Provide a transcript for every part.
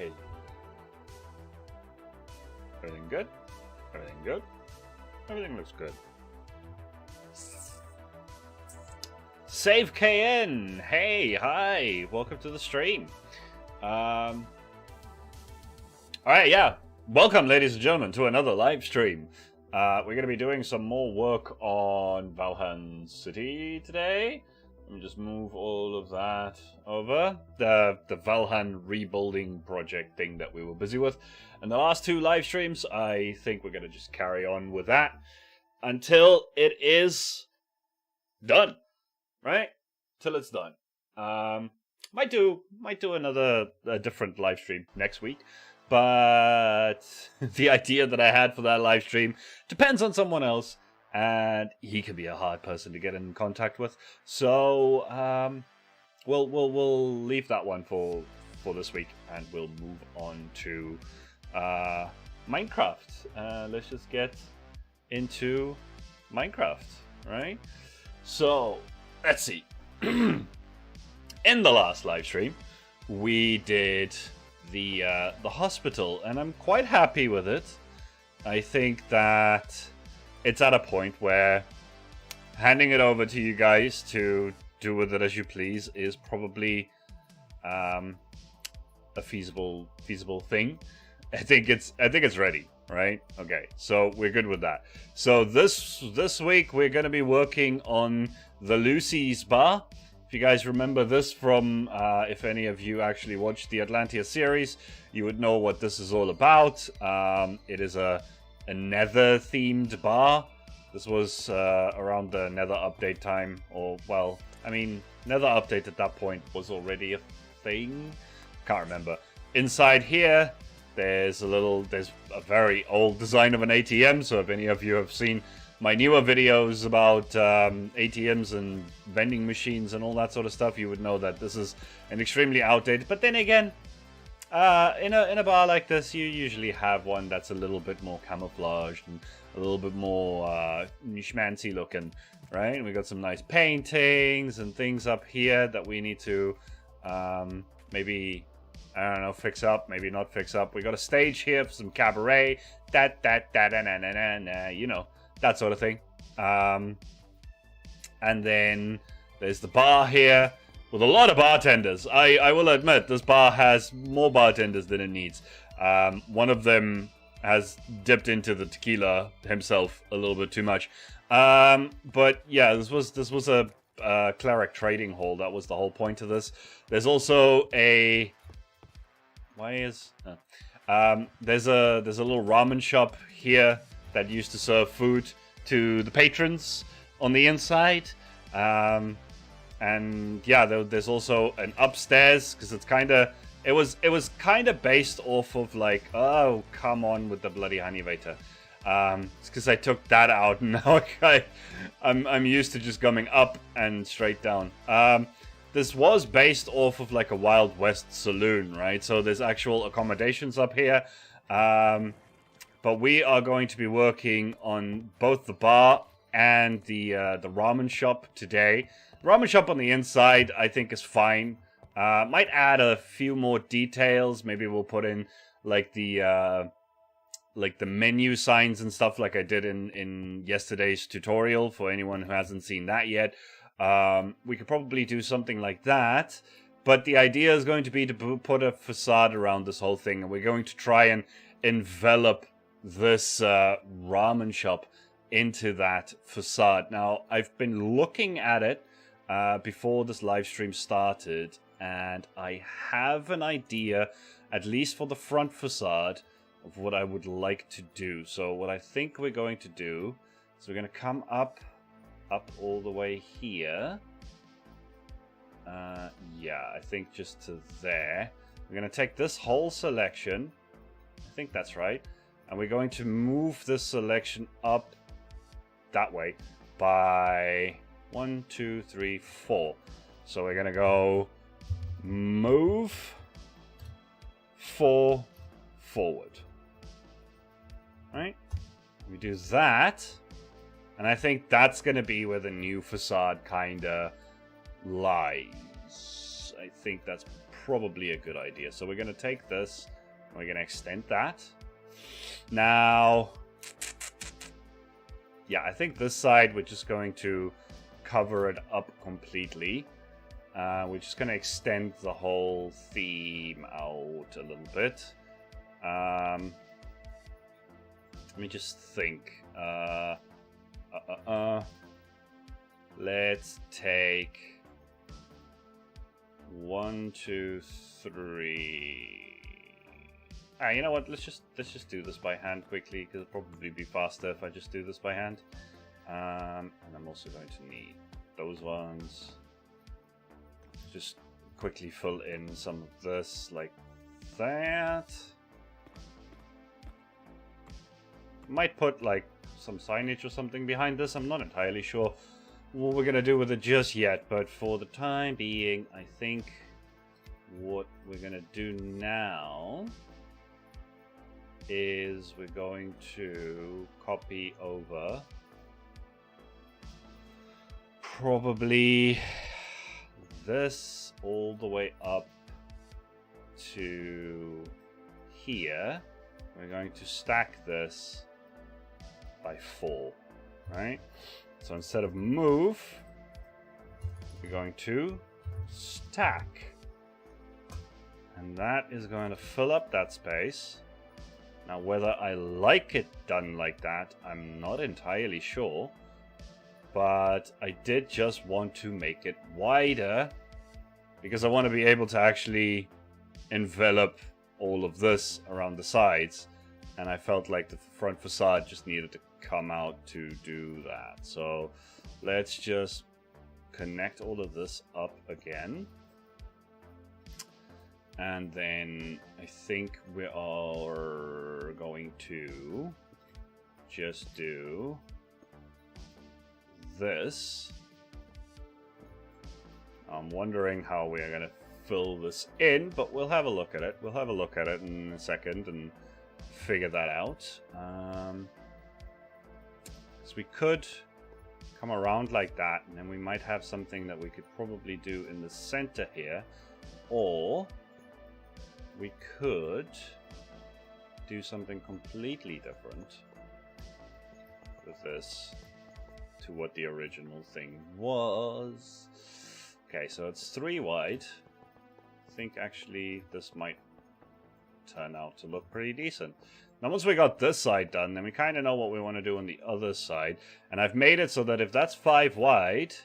Hey. Everything good? Everything good? Everything looks good. Save KN! Hey, hi! Welcome to the stream. Alright, yeah. Welcome, ladies and gentlemen, to another live stream. We're going to be doing some more work on Valhan City today. Let me just move all of that over. The Valhan rebuilding project thing that we were busy with. And the last two live streams, I think we're going to just carry on with that until it is done. Right? Till it's done. Might do another different live stream next week. But the idea that I had for that live stream depends on someone else, and he can be a hard person to get in contact with. So we'll leave that one for this week, and we'll move on to Minecraft. Let's just get into Minecraft, right? So let's see. In the last live stream, we did the hospital, and I'm quite happy with it. I think that it's at a point where handing it over to you guys to do with it as you please is probably a feasible thing. I think it's ready, right? Okay, so we're good with that. So this week we're going to be working on the Luci's bar. If you guys remember this from, if any of you actually watched the Atlantia series, you would know what this is all about. It is a Nether-themed bar. This was around the Nether update time, or, well, I mean, Nether update at that point was already a thing. Can't remember. Inside here, there's a very old design of an ATM, so if any of you have seen my newer videos about ATMs and vending machines and all that sort of stuff, you would know that this is an extremely outdated. But then again, in a bar like this, you usually have one that's a little bit more camouflaged and a little bit more schmancy looking, right? And we got some nice paintings and things up here that we need to maybe, I don't know, fix up, maybe not fix up. We got a stage here for some cabaret, you know, that sort of thing. And then there's the bar here with a lot of bartenders. I will admit, this bar has more bartenders than it needs. One of them has dipped into the tequila himself a little bit too much. But yeah, this was a cleric trading hall. That was the whole point of this. There's also a... there's a little ramen shop here that used to serve food to the patrons on the inside. And yeah, there's also an upstairs, because it's it was kind of based off of like, oh, come on with the bloody honeyvator. It's because I took that out, and now I'm used to just coming up and straight down. This was based off of like a Wild West saloon, right? So there's actual accommodations up here. But we are going to be working on both the bar and the ramen shop today. The ramen shop on the inside, I think, is fine. Might add a few more details. Maybe we'll put in like the menu signs and stuff, like I did in yesterday's tutorial. For anyone who hasn't seen that yet, we could probably do something like that. But the idea is going to be to put a facade around this whole thing, and we're going to try and envelop this ramen shop into that facade. Now, I've been looking at it before this live stream started, and I have an idea, at least for the front facade, of what I would like to do. So what I think we're going to do is we're going to come up all the way here. Yeah, I think just to there. We're going to take this whole selection. I think that's right. And we're going to move this selection up that way by 1, 2, 3, 4. So we're going to go move 4 forward. Right? We do that. And I think that's going to be where the new facade kind of lies. I think that's probably a good idea. So we're going to take this, and we're going to extend that. Now, yeah, I think this side we're just going to cover it up completely. We're just going to extend the whole theme out a little bit. Let me just think. Let's take 1, 2, 3. You know what? Let's just do this by hand quickly, because it'll probably be faster if I just do this by hand. And I'm also going to need those ones. Just quickly fill in some of this like that. Might put like some signage or something behind this. I'm not entirely sure what we're gonna do with it just yet, but for the time being, I think what we're gonna do now is we're going to copy over probably this all the way up to here. We're going to stack this by 4, right? So instead of move, we're going to stack. And that is going to fill up that space. Now, whether I like it done like that, I'm not entirely sure. But I did just want to make it wider, because I want to be able to actually envelop all of this around the sides. And I felt like the front facade just needed to come out to do that. So let's just connect all of this up again. And then I think we are going to just do this. I'm wondering how we're going to fill this in, but we'll have a look at it. We'll have a look at it in a second and figure that out. So we could come around like that, and then we might have something that we could probably do in the center here, or we could do something completely different with this to what the original thing was. Okay, so it's 3 wide. I think actually this might turn out to look pretty decent. Now once we got this side done, then we kind of know what we want to do on the other side. And I've made it so that if that's 5 wide,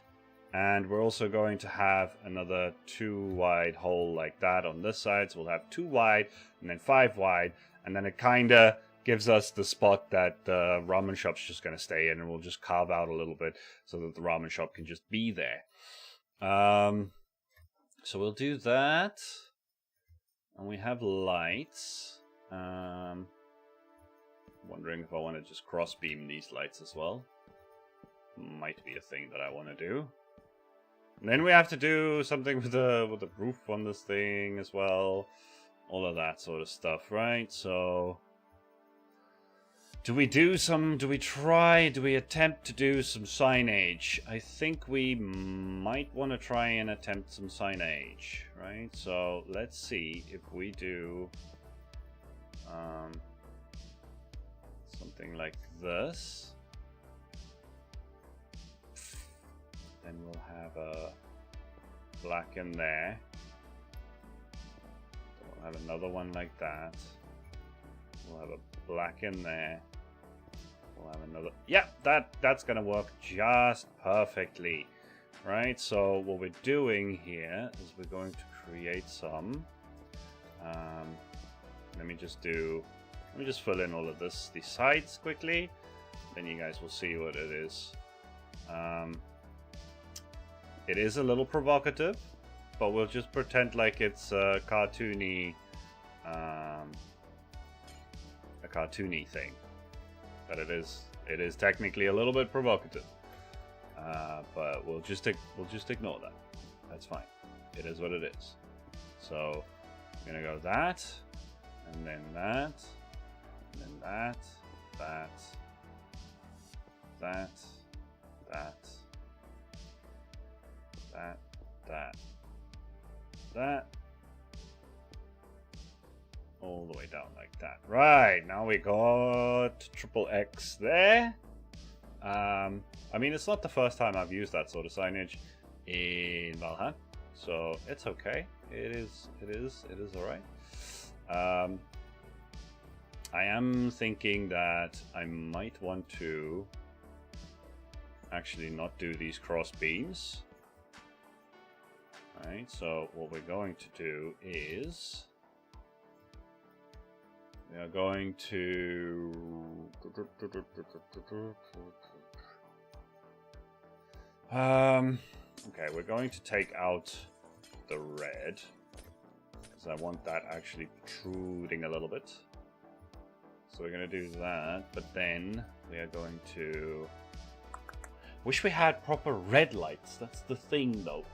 and we're also going to have another 2 wide hole like that on this side, so we'll have 2 wide and then 5 wide, and then it kind of gives us the spot that the ramen shop's just going to stay in, and we'll just carve out a little bit so that the ramen shop can just be there. So we'll do that. And we have lights. Wondering if I want to just cross beam these lights as well. Might be a thing that I want to do. And then we have to do something with the roof on this thing as well. All of that sort of stuff, right? So do we attempt to do some signage? I think we might want to try and attempt some signage, right? So let's see if we do something like this. Then we'll have a black in there. Then we'll have another one like that. We'll have a black in there. We'll have another. Yeah, that's gonna work just perfectly, right? So what we're doing here is we're going to create some. Let me just fill in all of these sides quickly. Then you guys will see what it is. It is a little provocative, but we'll just pretend like it's a cartoony thing. But it is technically a little bit provocative. But we'll just ignore that. That's fine. It is what it is. So I'm gonna go that, and then that, and then that, that, that, that, that, that, all the way down like that. Right, now we got triple X there. I mean, it's not the first time I've used that sort of signage in Valhan, so it's okay. It is alright. I am thinking that I might want to actually not do these cross beams. Right, so what we're going to do is we are going to okay, we're going to take out the red because I want that actually protruding a little bit. So we're going to do that, but then we are going to... Wish we had proper red lights. That's the thing, though.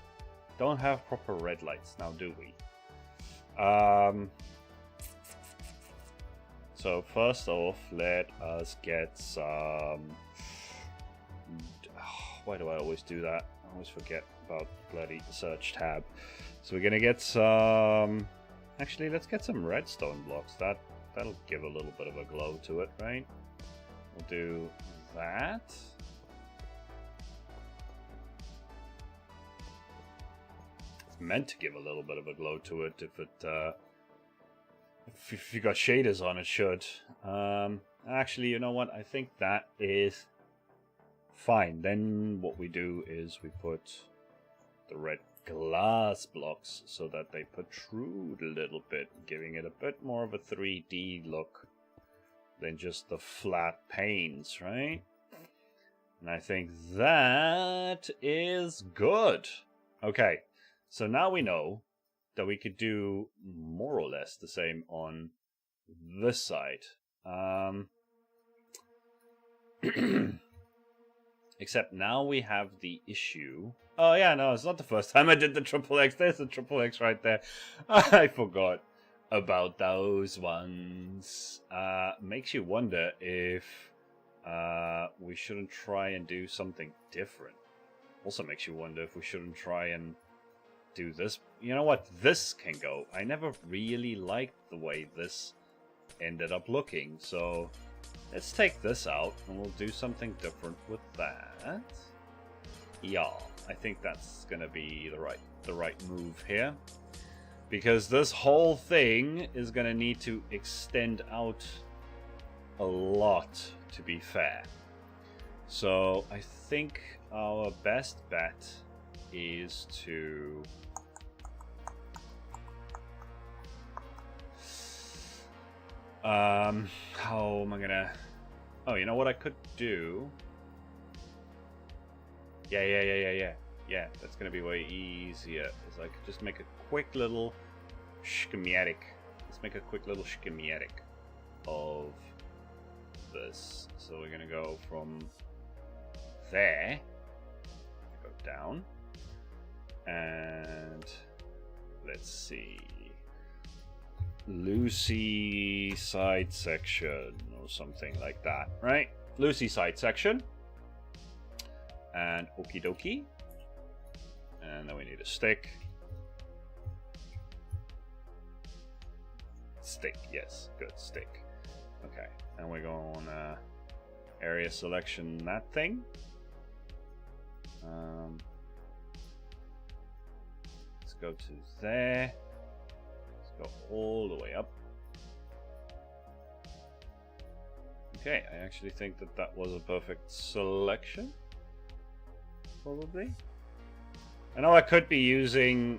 Don't have proper red lights now, do we? So first off, let us get some... Why do I always do that? I always forget about the bloody search tab. So we're gonna get some... Actually, let's get some redstone blocks. That'll give a little bit of a glow to it, right? We'll do that. It's meant to give a little bit of a glow to it. If you got shaders on, it should. Actually, you know what? I think that is fine. Then what we do is we put the red glass blocks so that they protrude a little bit, giving it a bit more of a 3D look than just the flat panes, right? And I think that is good. Okay, so now we know that we could do more or less the same on this side. Except now we have the issue. Oh yeah, no, it's not the first time I did the triple X. There's a triple X right there. I forgot about those ones. Makes you wonder if we shouldn't try and do something different. Also makes you wonder if we shouldn't try and do this. You know what? This can go. I never really liked the way this ended up looking, so let's take this out and we'll do something different with that. Yeah, I think that's gonna be the right move here, because this whole thing is gonna need to extend out a lot, to be fair. So I think our best bet is to how am I gonna... Oh, you know what I could do? Yeah, that's gonna be way easier. Is I could just make a quick little schematic. Let's make a quick little schematic of this. So we're gonna go from there, go down, and let's see, Luci side section or something like that, right? Luci side section, and okie dokie, and then we need a stick. Stick, yes, good, stick. Okay, and we're going area selection, that thing. Let's go to there. Let's go all the way up. Okay, I actually think that that was a perfect selection. Probably. I know I could be using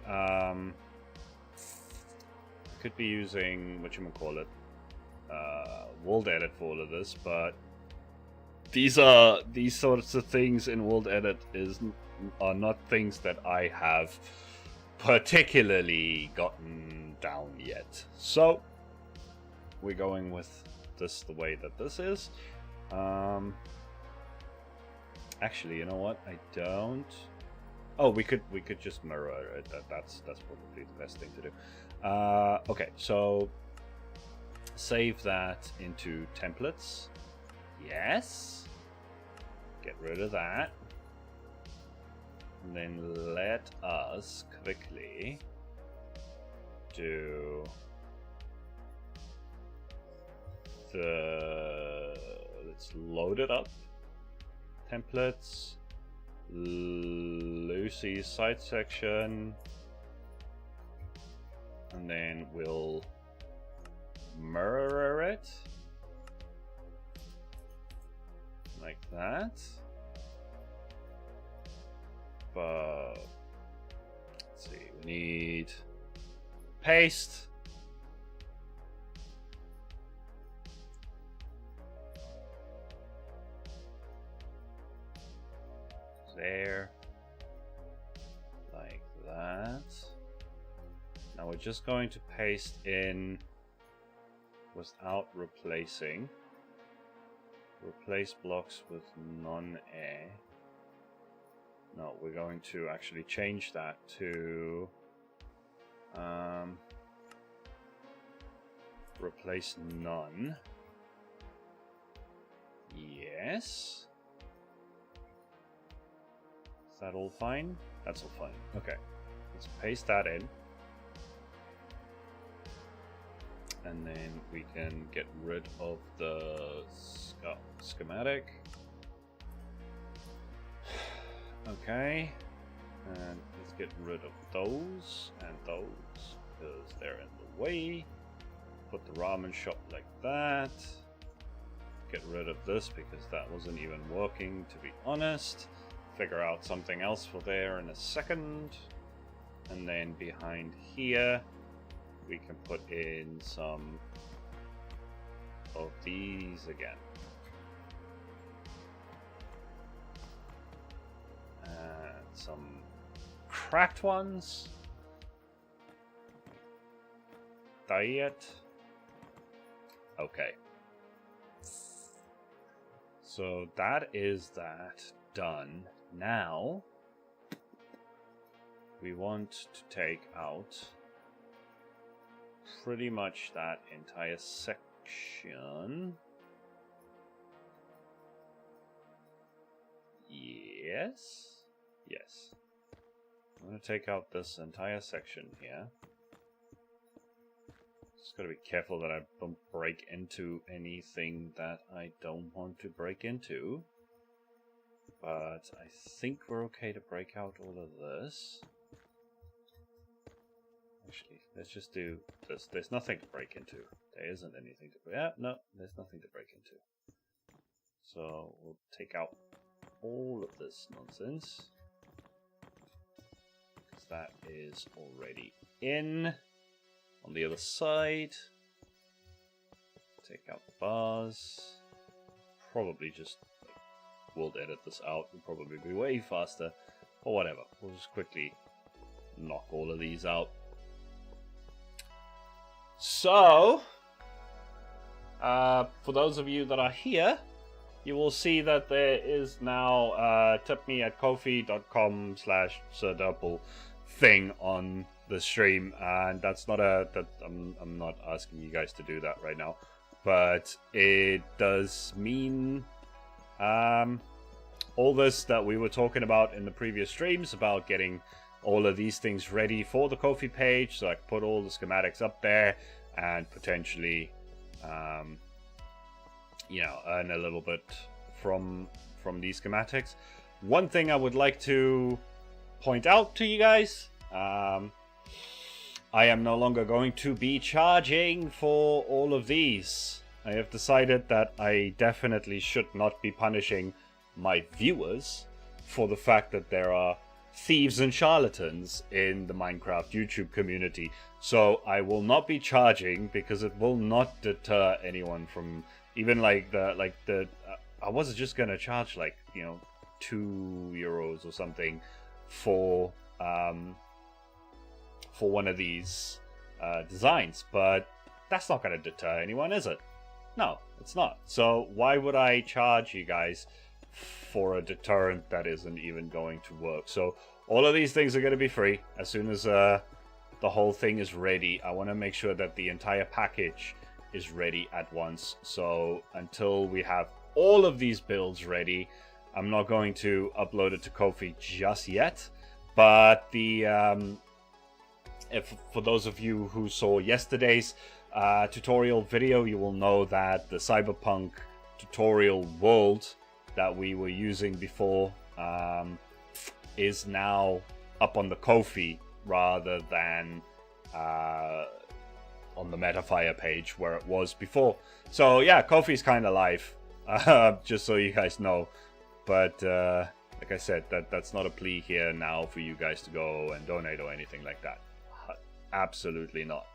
whatchamacallit, world edit for all of this, but these sorts of things in world edit are not things that I have particularly gotten down yet. So we're going with this the way that this is. Actually, you know what? I don't. Oh, we could just mirror it. That's probably the best thing to do. Okay, so save that into templates. Yes. Get rid of that. And then let us quickly do let's load it up. Templates, Luci's site section, and then we'll mirror it like that. But let's see, we need paste. There, like that. Now we're just going to paste in without replacing. Replace blocks with non-air. No, we're going to actually change that to replace none. Yes. Is that all fine? That's all fine. Okay. Let's paste that in. And then we can get rid of the schematic. Okay. And let's get rid of those and those because they're in the way. Put the ramen shop like that. Get rid of this because that wasn't even working, to be honest. Figure out something else for there in a second. And then behind here we can put in some of these again. And some cracked ones. Diet. Okay. So that is that done. Now we want to take out pretty much that entire section. Yes. Yes. I'm going to take out this entire section here. Just got to be careful that I don't break into anything that I don't want to break into. But I think we're okay to break out all of this. Actually, let's just do this. There's nothing to break into. There isn't anything to break. Yeah, no, there's nothing to break into. So we'll take out all of this nonsense. Because that is already in. On the other side, take out the bars. Probably just, we'll edit this out. It'll probably be way faster. Or whatever. We'll just quickly knock all of these out. So, for those of you that are here, you will see that there is now tip me at ko-fi.com/Sir Derpol thing on the stream, and that's not I'm not asking you guys to do that right now, but it does mean all this that we were talking about in the previous streams about getting all of these things ready for the Ko-fi page, so I can put all the schematics up there and potentially you know, earn a little bit from these schematics. One thing I would like to point out to you guys, I am no longer going to be charging for all of these. I have decided that I definitely should not be punishing my viewers for the fact that there are thieves and charlatans in the Minecraft YouTube community. So I will not be charging because it will not deter anyone from even I was just gonna charge like, you know, €2 or something for one of these designs, but that's not going to deter anyone, is it? No, it's not. So why would I charge you guys for a deterrent that isn't even going to work? So all of these things are going to be free as soon as the whole thing is ready. I want to make sure that the entire package is ready at once. So until we have all of these builds ready, I'm not going to upload it to Ko-fi just yet. But the for those of you who saw yesterday's tutorial video, you will know that the Cyberpunk tutorial world that we were using before is now up on the Ko-fi rather than on the Metafire page where it was before. So yeah, Ko-fi's kind of live, just so you guys know. But like I said, that's not a plea here now for you guys to go and donate or anything like that. Absolutely not.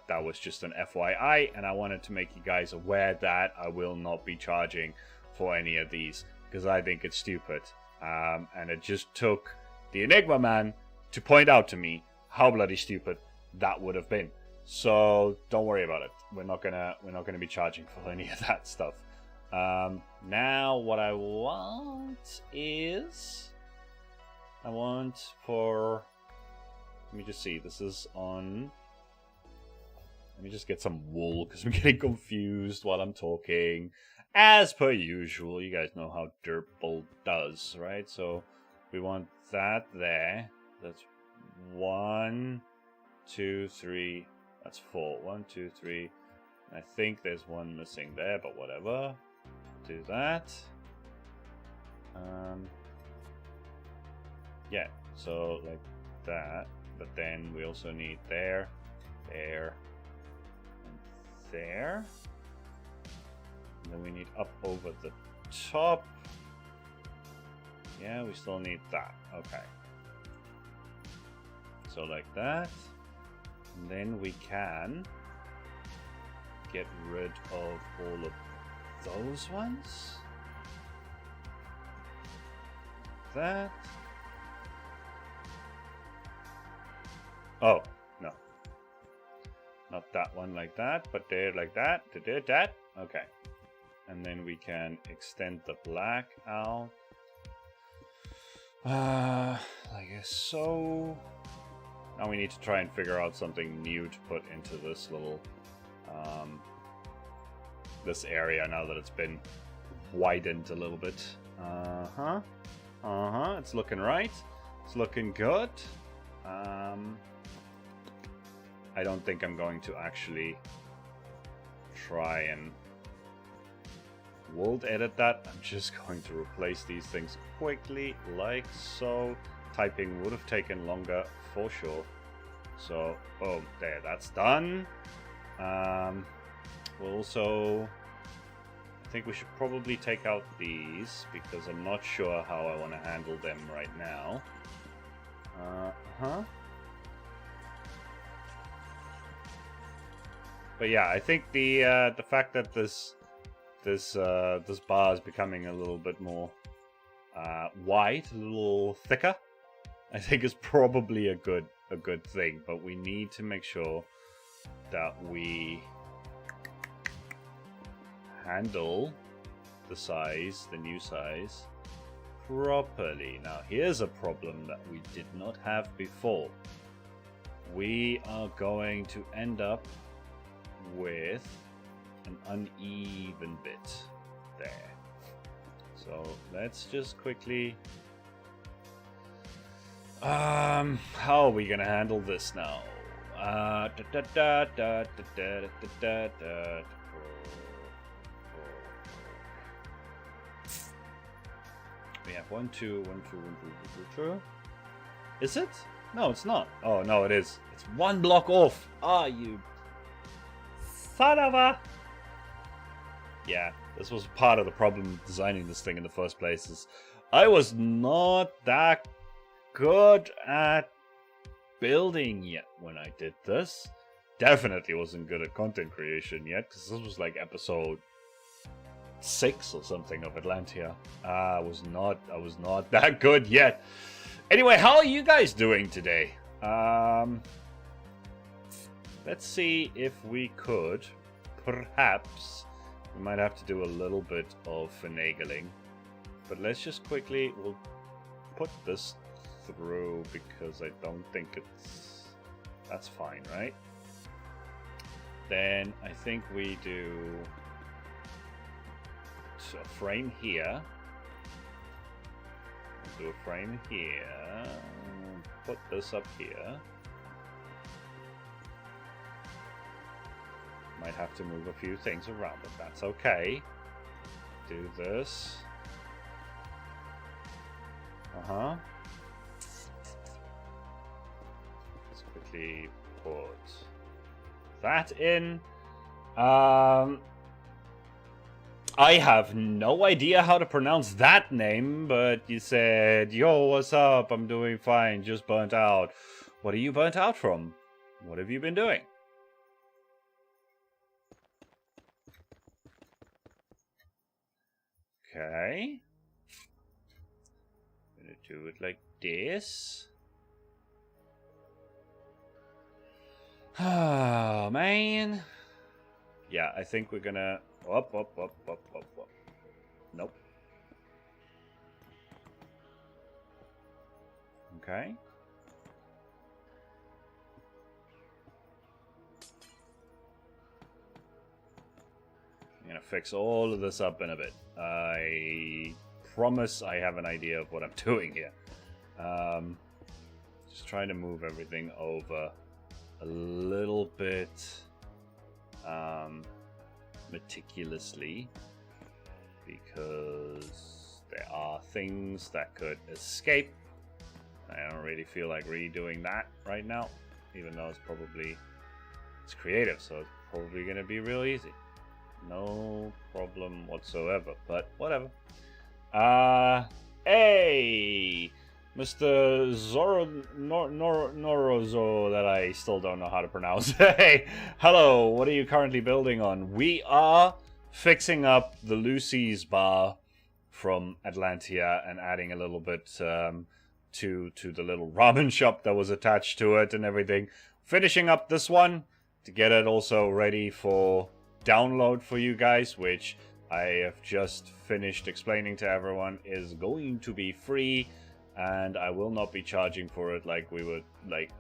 That was just an FYI, and I wanted to make you guys aware that I will not be charging for any of these, because I think it's stupid. And it just took the Enigma man to point out to me how bloody stupid that would have been. So don't worry about it. We're not gonna be charging for any of that stuff. Now what I want is for, let me just see, this is on, let me just get some wool because I'm getting confused while I'm talking. As per usual, you guys know how Derpol does, right? So we want that there. That's 1, 2, 3. That's 4. 1, 2, 3. I think there's one missing there, but whatever. Do that. Yeah, so like that. But then we also need there, there, and there. And then we need up over the top. Yeah, we still need that. Okay. So like that. And then we can get rid of all of those ones. That. Oh, no. Not that one like that, but there like that. Did that. Okay. And then we can extend the black out. I guess so. Now we need to try and figure out something new to put into this little this area now that it's been widened a little bit. It's looking right. It's looking good. I don't think I'm going to actually try and world edit that. I'm just going to replace these things quickly, like so. Typing would have taken longer for sure. So, boom, there, that's done. We'll also, I think we should probably take out these because I'm not sure how I want to handle them right now. But yeah, I think the fact that this bar is becoming a little bit more wide, a little thicker, I think is probably a good thing. But we need to make sure that we handle the new size properly. Now here's a problem that we did not have before. We are going to end up with an uneven bit there. So let's just quickly how are we gonna handle this now? We have 1, 2, 1, 2, 1, 2, 1, 2. Is it? No, it's not. Oh no, it is. It's one block off. Ah, you son of a. Yeah, this was part of the problem designing this thing in the first place. Is I was not that good at building yet when I did this. Definitely wasn't good at content creation yet, because this was like episode 6 or something of Atlantia. I was not that good yet. Anyway, how are you guys doing today? Let's see if we could, perhaps, we might have to do a little bit of finagling, but let's just quickly, we'll put this through because I don't think that's fine, right? Then I think we do a frame here, do a frame here, put this up here. Might have to move a few things around, but that's okay. Do this. Uh-huh. Let's quickly put that in. I have no idea how to pronounce that name, but you said, yo, what's up? I'm doing fine, just burnt out. What are you burnt out from? What have you been doing? Okay. I'm gonna do it like this. Oh, man. Yeah, I think we're gonna... Up. Nope. Okay. I'm gonna fix all of this up in a bit. I promise I have an idea of what I'm doing here. Just trying to move everything over a little bit meticulously, because there are things that could escape. I don't really feel like redoing that right now, even though it's creative, so it's probably going to be real easy. No problem whatsoever, but whatever. Hey! Mr. Norozo, that I still don't know how to pronounce. Hey, hello, what are you currently building on? We are fixing up the Luci's bar from Atlantia and adding a little bit to the little ramen shop that was attached to it and everything. Finishing up this one to get it also ready for download for you guys, which I have just finished explaining to everyone is going to be free. And I will not be charging for it like we would, like,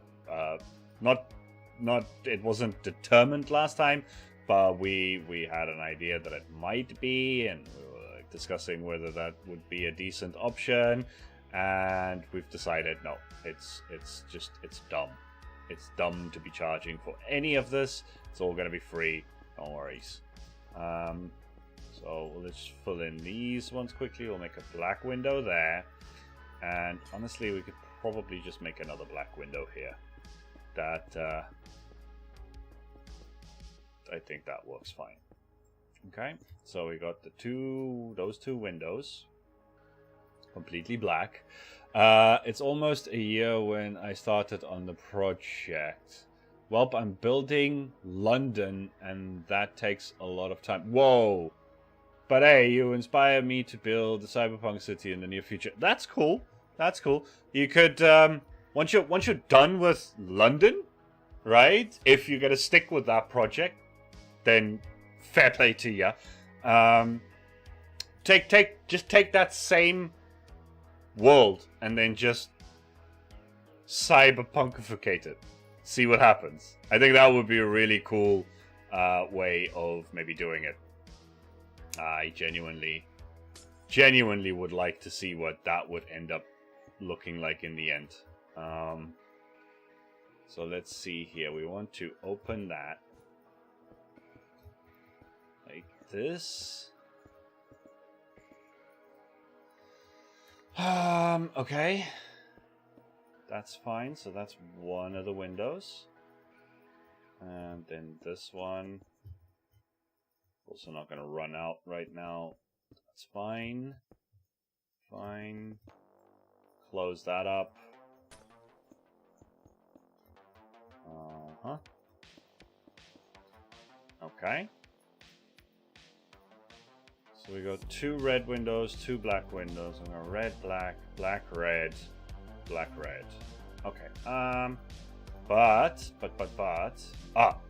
it wasn't determined last time, but we had an idea that it might be, and we were like, discussing whether that would be a decent option, and we've decided no, it's dumb. It's dumb to be charging for any of this. It's all going to be free, no worries. So let's fill in these ones quickly. We'll make a black window there. And honestly, we could probably just make another black window here. That, I think that works fine. Okay, so we got those two windows. Completely black. It's almost a year when I started on the project. Well, I'm building London, and that takes a lot of time. Whoa! But hey, you inspire me to build the Cyberpunk city in the near future. That's cool. That's cool. You could, once you're done with London, right? If you're gonna stick with that project, then fair play to you. Just take that same world and then just cyberpunkificate it. See what happens. I think that would be a really cool way of maybe doing it. I genuinely would like to see what that would end up looking like in the end. So let's see here. We want to open that like this. Okay. That's fine. So that's one of the windows. And then this one. Also not going to run out right now. That's fine. Fine. Close that up. Okay. So we got 2 red windows, 2 black windows. I'm going to red, black, black, red, black, red. Okay. But.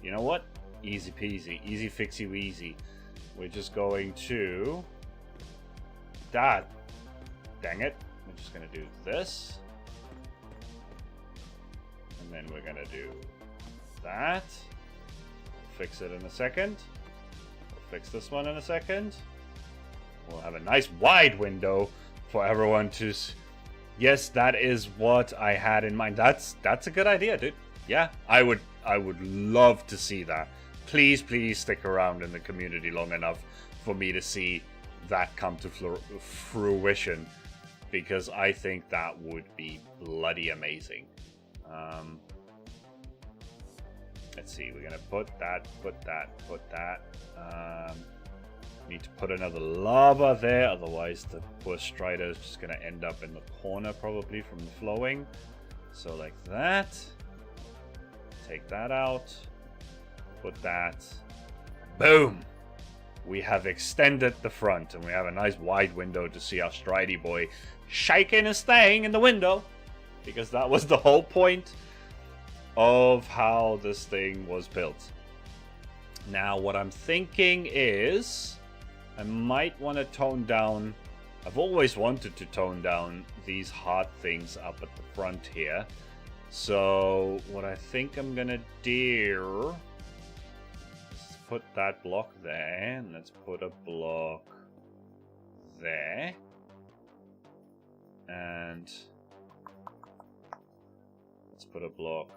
You know what? Easy peasy. Easy fixy weezy. We're just going to... Dang it. We're just going to do this. And then we're going to do that. We'll fix it in a second. We'll fix this one in a second. We'll have a nice wide window for everyone to... Yes, that is what I had in mind. That's a good idea, dude. Yeah, I would love to see that. please, please stick around in the community long enough for me to see that come to fruition, because I think that would be bloody amazing. Let's see, we're gonna put that. Need to put another lava there, otherwise the poor Strider is just gonna end up in the corner probably from the flowing. So like that. Take that out. Put that. Boom! We have extended the front, and we have a nice wide window to see our Stridey boy shaking and staying in the window, because that was the whole point of how this thing was built. Now, what I'm thinking is I might want to tone down. I've always wanted to tone down these heart things up at the front here. So what I think I'm gonna do, let's put that block there, and let's put a block there, and let's put a block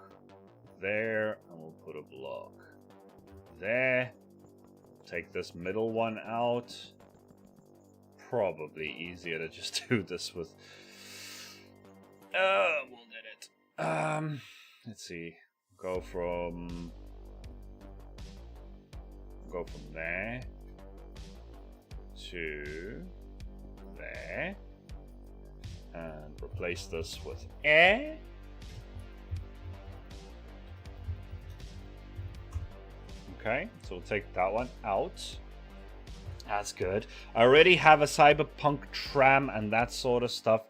there, and we'll put a block there. Take this middle one out. Probably easier to just do this with we'll get it. Let's see. Go from there to there, and replace this with air. Okay, so we'll take that one out. That's good. I already have a Cyberpunk tram and that sort of stuff.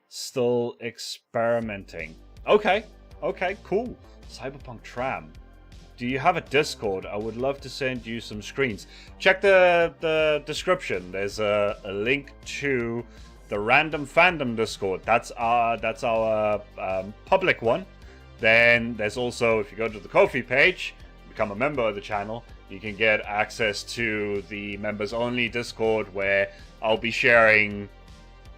Still experimenting. Okay, cool. Cyberpunk tram. Do you have a Discord? I would love to send you some screens. Check the description. There's a link to the Random Fandom Discord. That's our public one. Then there's also, if you go to the Ko-fi page, become a member of the channel, you can get access to the members only Discord, where I'll be sharing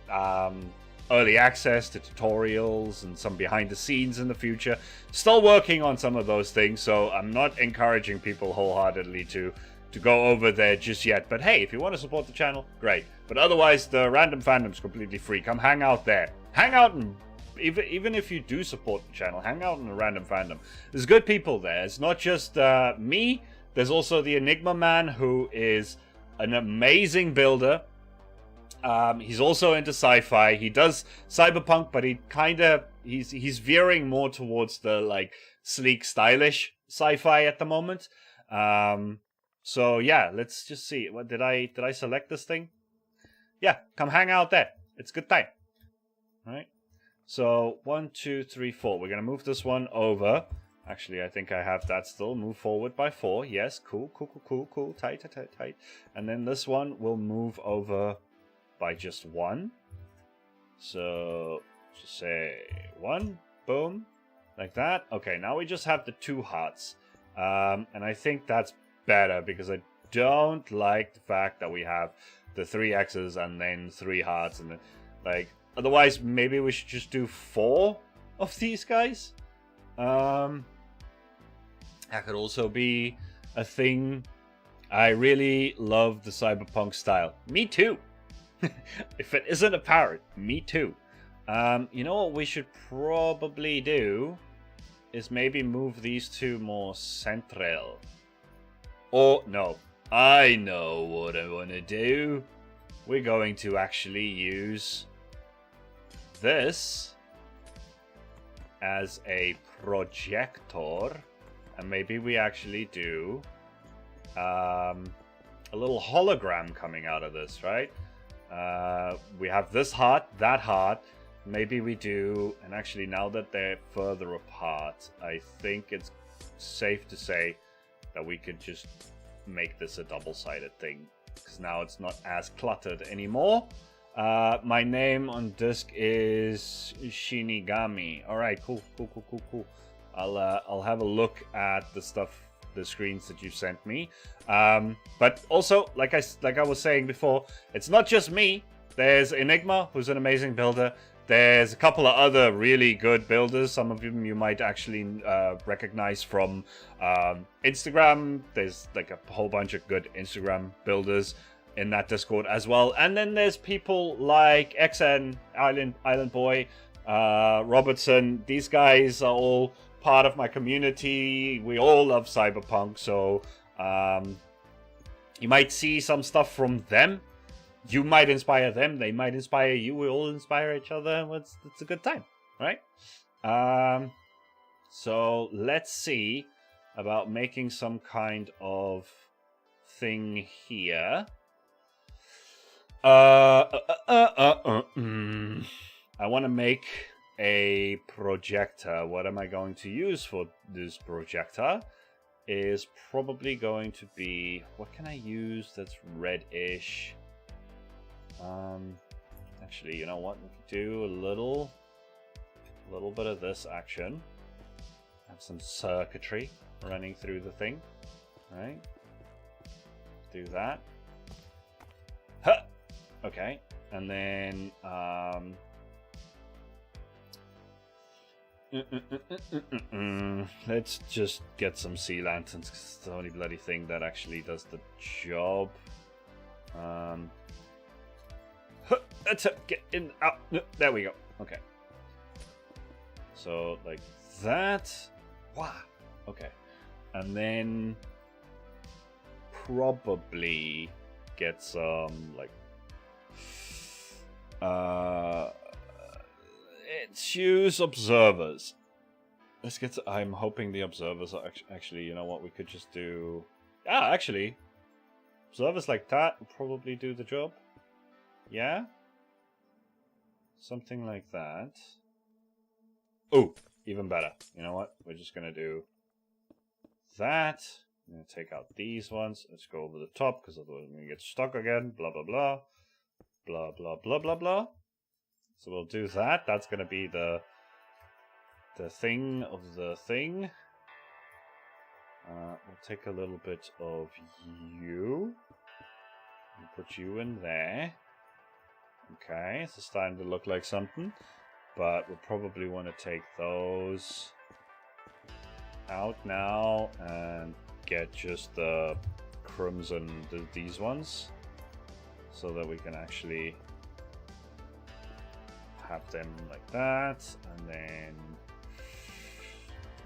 early access to tutorials and some behind the scenes in the future. Still working on some of those things, so I'm not encouraging people wholeheartedly to go over there just yet. But hey, if you want to support the channel, great. But otherwise, the Random Fandom's completely free. Come hang out there. Hang out, and even if you do support the channel, hang out in the Random Fandom. There's good people there. It's not just me. There's also the Enigma man, who is an amazing builder. He's also into sci-fi. He does cyberpunk, but he's veering more towards the like sleek, stylish sci-fi at the moment. So yeah, let's just see. What did I select this thing? Yeah, come hang out there. It's a good time. All right. So 1, 2, 3, 4. We're gonna move this one over. Actually, I think I have that still. Move forward by 4. Yes, cool. Tight. And then this one will move over by just 1. So just say 1, boom, like that. Okay, now we just have the 2 hearts. And I think that's better, because I don't like the fact that we have the 3 X's and then 3 hearts, and then, like, otherwise maybe we should just do 4 of these guys. That could also be a thing. I really love the cyberpunk style. Me too. If it isn't apparent, me too. You know what we should probably do is maybe move these 2 more central. Or, no, I know what I want to do. We're going to actually use this as a projector. And maybe we actually do a little hologram coming out of this, right? We have this heart, that heart. Maybe we do, and actually now that they're further apart, I think it's safe to say that we could just make this a double-sided thing, because now it's not as cluttered anymore. My name on disc is Shinigami. All right, cool. I'll have a look at the screens that you sent me. But also, like I was saying before, it's not just me. There's Enigma, who's an amazing builder. There's a couple of other really good builders. Some of them you might actually recognize from Instagram. There's like a whole bunch of good Instagram builders in that Discord as well. And then there's people like XN, Island Boy, Robertson. These guys are all part of my community. We all love Cyberpunk, so you might see some stuff from them. You might inspire them, they might inspire you, we all inspire each other. It's a good time, right? So let's see about making some kind of thing here. I want to make a projector. What am I going to use for this projector? Is probably going to be, what can I use that's reddish? Actually, you know what? We can do a little bit of this action. Have some circuitry running through the thing, right? Do that. Huh! Okay, and then let's just get some sea lanterns, 'cause it's the only bloody thing that actually does the job. Let's get in. Out. There we go. Okay. So like that. Wow. Okay. And then probably get some like let's use observers. Let's get to, I'm hoping the observers are actually, you know what, we could just do, actually observers like that will probably do the job. Yeah, something like that. Oh, even better. You know what, we're just gonna do that. I'm gonna take out these ones. Let's go over the top, because otherwise I'm gonna get stuck again. Blah blah blah blah blah blah blah blah. So we'll do that. That's gonna be the thing of the thing. We'll take a little bit of you and put you in there. Okay, so it's starting to look like something, but we'll probably want to take those out now and get just the crimson, these ones, so that we can actually have them like that. And then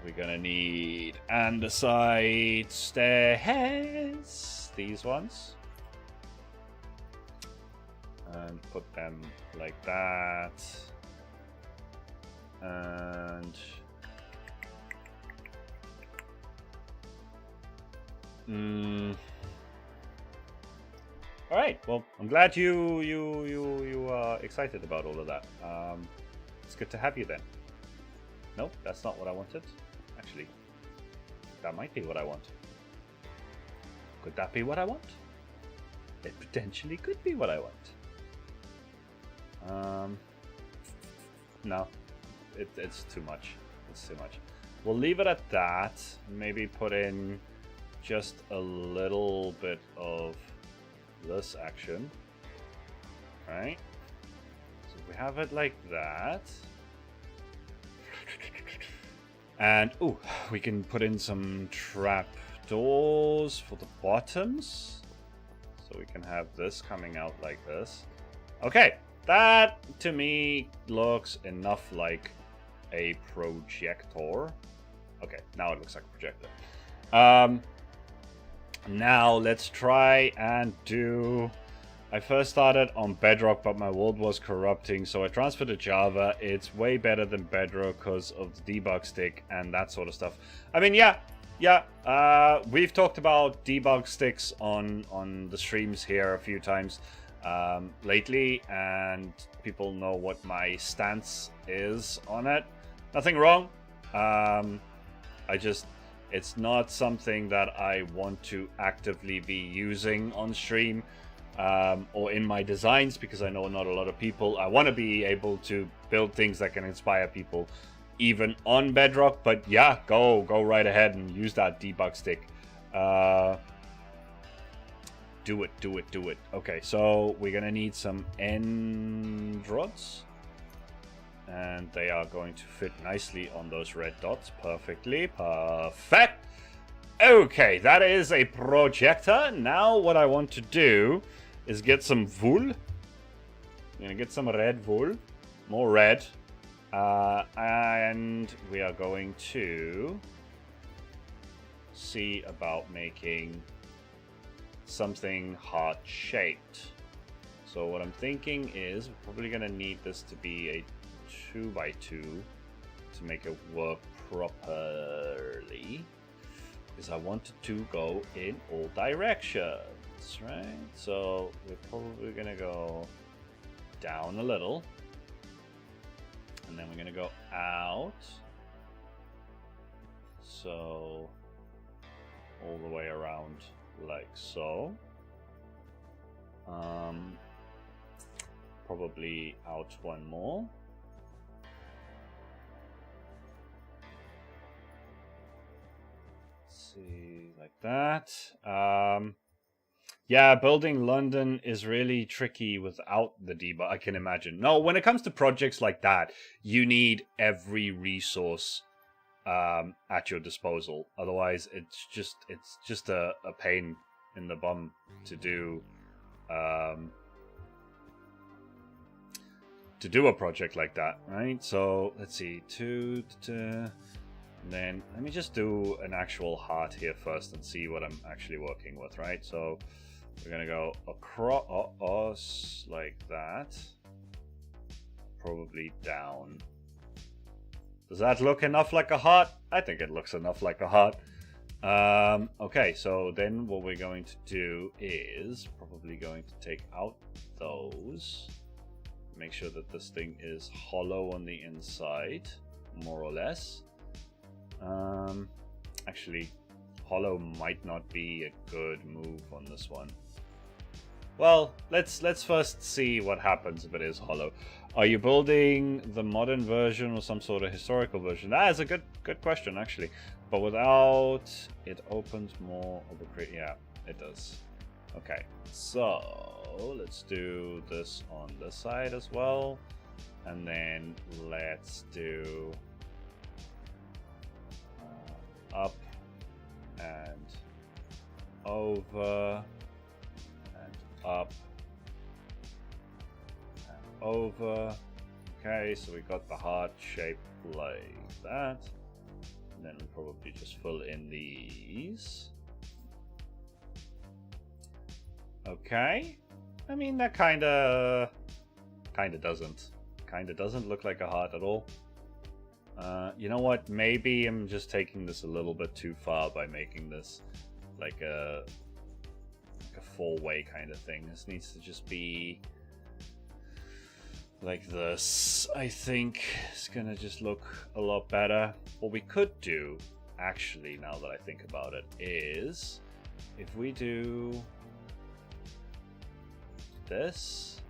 we're gonna need andesite stairs, these ones, and put them like that. And all right. Well, I'm glad you are excited about all of that. It's good to have you then. No, that's not what I wanted. Actually, that might be what I want. Could that be what I want? It potentially could be what I want. No, it's too much. It's too much. We'll leave it at that. Maybe put in just a little bit of this action. Right? So we have it like that. And ooh, we can put in some trap doors for the bottoms. So we can have this coming out like this. Okay, that to me looks enough like a projector. Okay, now it looks like a projector. Now let's try and do... I first started on Bedrock, but my world was corrupting, so I transferred to Java. It's way better than Bedrock because of the debug stick and that sort of stuff. I mean, yeah. We've talked about debug sticks on the streams here a few times lately, and people know what my stance is on it. Nothing wrong. It's not something that I want to actively be using on stream or in my designs, because I know not a lot of people. I want to be able to build things that can inspire people even on Bedrock, but yeah, go right ahead and use that debug stick. Do it. Okay, so we're gonna need some end rods. And they are going to fit nicely on those red dots. Perfectly. Perfect. Okay, that is a projector. Now what I want to do is get some wool. I'm going to get some red wool. More red. And we are going to see about making something heart-shaped. So what I'm thinking is we're probably going to need this to be a 2x2 to make it work properly. Because I want it to go in all directions, right? So we're probably going to go down a little. And then we're going to go out. So all the way around like so. Probably out one more. Let's see, like that. Yeah, building London is really tricky without the debug, I can imagine. No, when it comes to projects like that, you need every resource at your disposal. Otherwise, it's just a pain in the bum to do a project like that, right? So let's see, and then let me just do an actual heart here first and see what I'm actually working with, right? So we're gonna go across like that, probably down. Does that look enough like a heart? I think it looks enough like a heart. Okay, so then what we're going to do is probably going to take out those. Make sure that this thing is hollow on the inside, more or less. Actually, hollow might not be a good move on this one. Well, let's first see what happens if it is hollow. Are you building the modern version or some sort of historical version? That is a good question, actually. But without, it opens more of a yeah, it does. Okay, so let's do this on this side as well. And then let's do up and over and up and over. Okay, so we got the heart shape like that. And then we'll probably just fill in these. Okay. I mean, that kind of doesn't look like a heart at all. You know what? Maybe I'm just taking this a little bit too far by making this like a four-way kind of thing. This needs to just be like this. I think it's gonna just look a lot better. What we could do, actually, now that I think about it, is if we do this.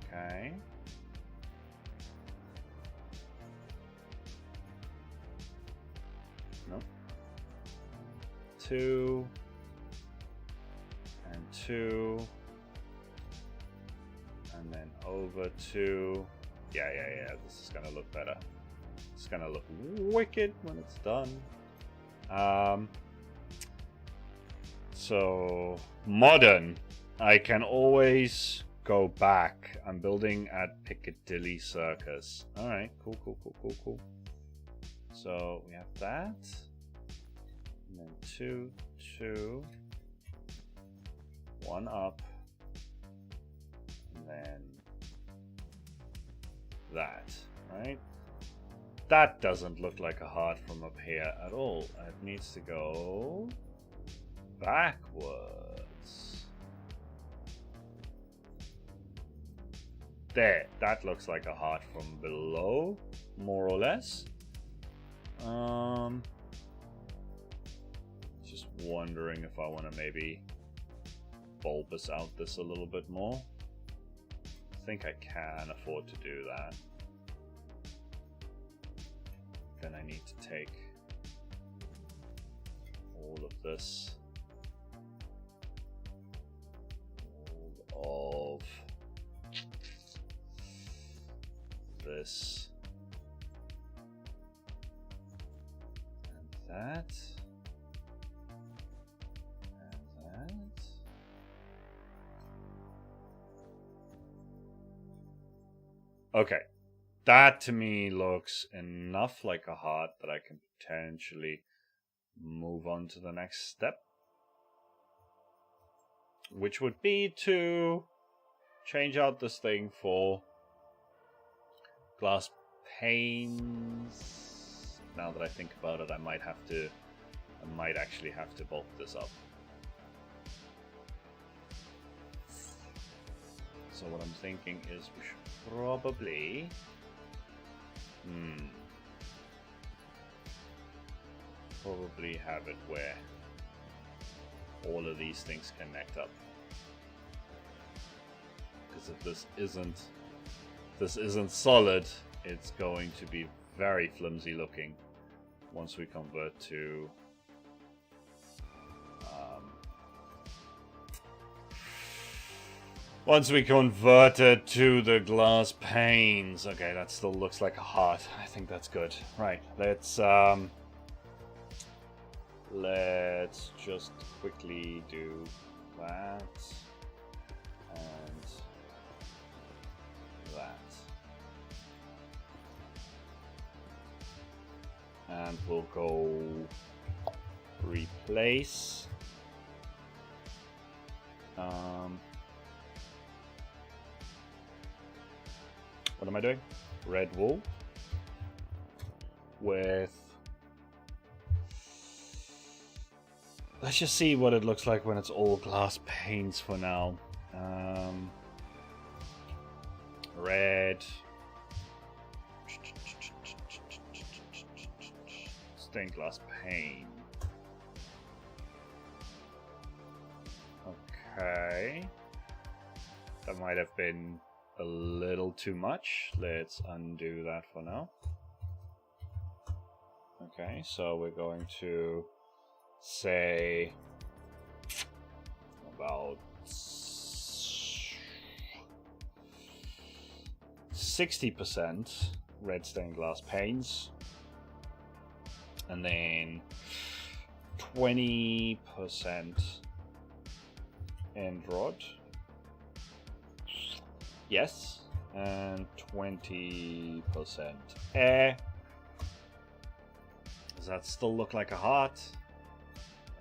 Okay. Nope. 2 and 2 and then over 2. Yeah, this is gonna look better. It's gonna look wicked when it's done. So modern, I can always go back. I'm building at Piccadilly Circus. All right, cool. So we have that, and then 2, 2, 1 up, and then that, right? That doesn't look like a heart from up here at all. It needs to go backwards. There, that looks like a heart from below, more or less. Just wondering if I want to maybe bulbous out this a little bit more. I think I can afford to do that. Then I need to take all of this. All of this. And that. And that. Okay. That to me looks enough like a heart that I can potentially move on to the next step. Which would be to change out this thing for glass panes. Now that I think about it, I might actually have to bulk this up. So what I'm thinking is we should probably have it where all of these things connect up. Because if this isn't solid, it's going to be very flimsy looking once we convert to it to the glass panes. Okay, that still looks like a heart. I think that's good. Right, let's just quickly do that and that. And we'll go replace. What am I doing? Red wool with... Let's just see what it looks like when it's all glass panes for now. Red. Stained glass pane. Okay. That might have been a little too much. Let's undo that for now. Okay, so we're going to say about 60% red stained glass panes, and then 20% end rod. Yes, and 20% air. Does that still look like a heart?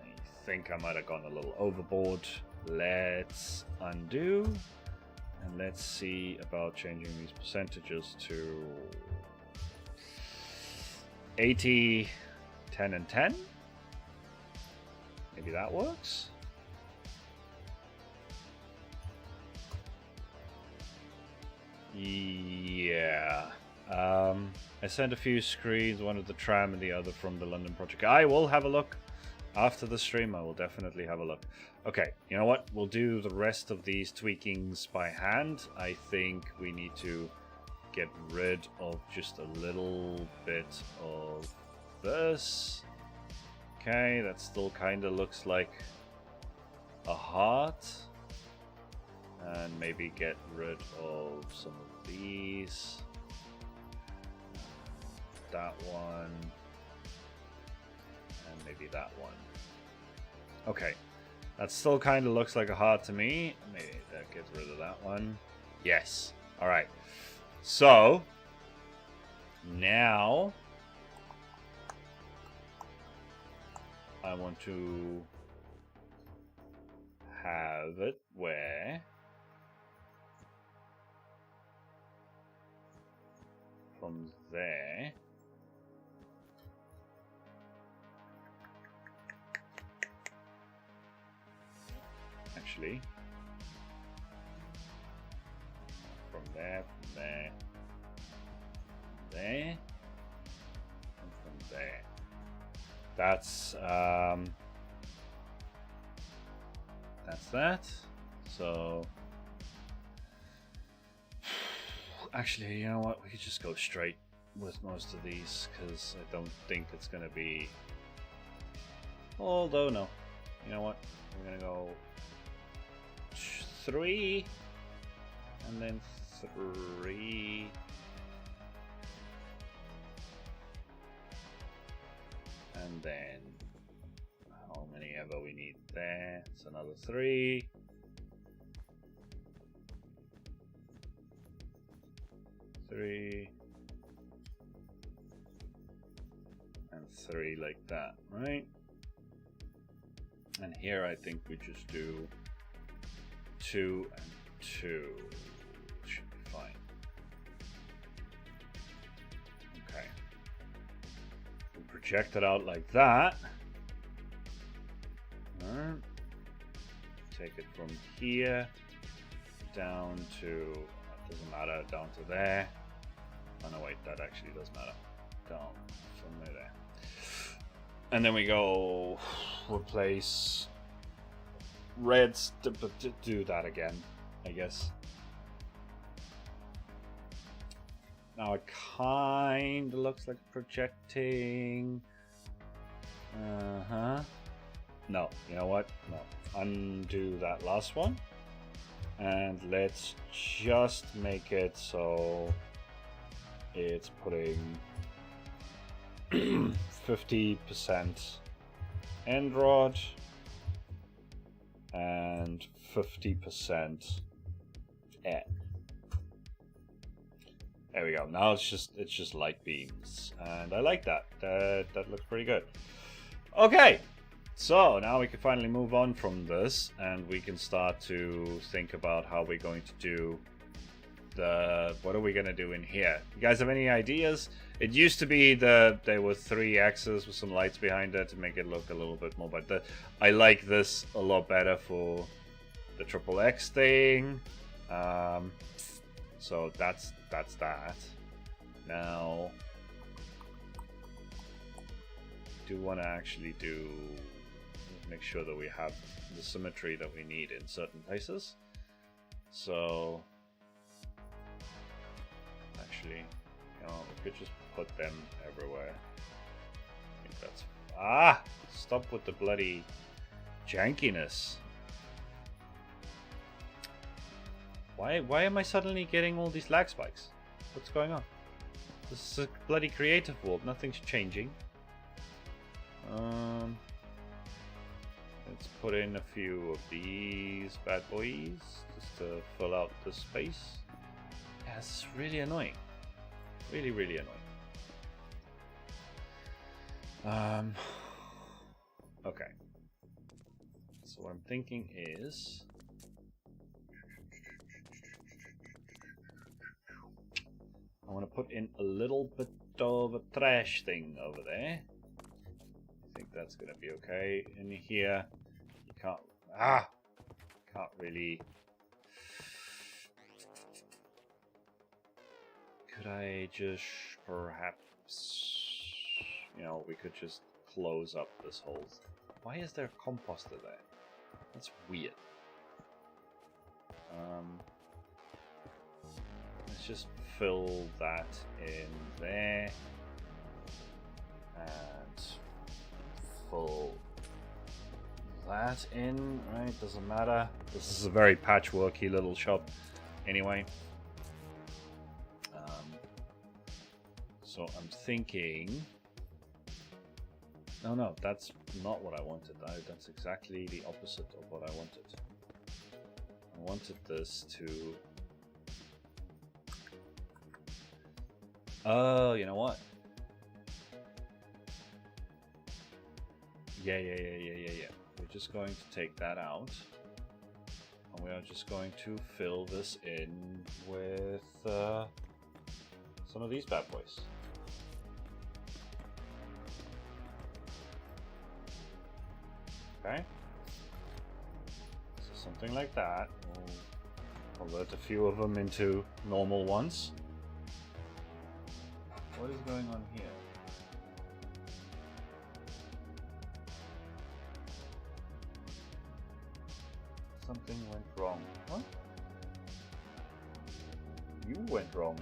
I think I might have gone a little overboard. Let's undo. And let's see about changing these percentages to 80, 10, and 10. Maybe that works. Yeah. I sent a few screens, one of the tram and the other from the London project. I will have a look after the stream. I will definitely have a look. Okay, you know what? We'll do the rest of these tweakings by hand. I think we need to get rid of just a little bit of this. Okay, that still kind of looks like a heart. And maybe get rid of some of these. That one. And maybe that one. Okay. That still kind of looks like a heart to me. Maybe that gets rid of that one. Yes. Alright. So. Now. I want to have it where from there actually from there, and from there. That's that. So actually, you know what? We could just go straight with most of these because I don't think it's gonna be. Although no, you know what? We're gonna go 3, and then 3, And then how many ever we need there? It's another 3. 3. And 3 like that, right? And here I think we just do 2 and 2. Should be fine. Okay. We project it out like that. Alright. Take it from here down to, doesn't matter, down to there. Oh no, wait, that actually does matter. Down from there. And then we go replace reds to do that again, I guess. Now it kind of looks like projecting. No, you know what? No. Undo that last one. And let's just make it so it's putting 50% end rod and 50% air. There we go. Now it's just light beams, and I like that. That looks pretty good. Okay, so now we can finally move on from this, and we can start to think about how we're going to do what are we gonna do in here. You guys have any ideas? It used to be that there were 3 axes with some lights behind it to make it look a little bit more, but I like this a lot better for the triple X thing. So that's that. Now, do want to actually make sure that we have the symmetry that we need in certain places. So actually, we could just put them everywhere. I think that's stop with the bloody jankiness. Why am I suddenly getting all these lag spikes? What's going on? This is a bloody creative world. Nothing's changing. Let's put in a few of these bad boys just to fill out the space. Yeah, it's really annoying. Really, really annoying. Okay. So what I'm thinking is, I want to put in a little bit of a trash thing over there. I think that's gonna be okay. In here, you can't really. Could I just perhaps, we could just close up this whole. Why is there a composter there? That's weird. Let's just fill that in there and fill that in, right? Doesn't matter. This is a very patchworky little shop anyway. So I'm thinking, no, that's not what I wanted. That's exactly the opposite of what I wanted. I wanted this to. Oh, you know what? Yeah. We're just going to take that out. And we are just going to fill this in with some of these bad boys. Okay. So something like that. We'll convert a few of them into normal ones. What is going on here? Something went wrong. What? You went wrong.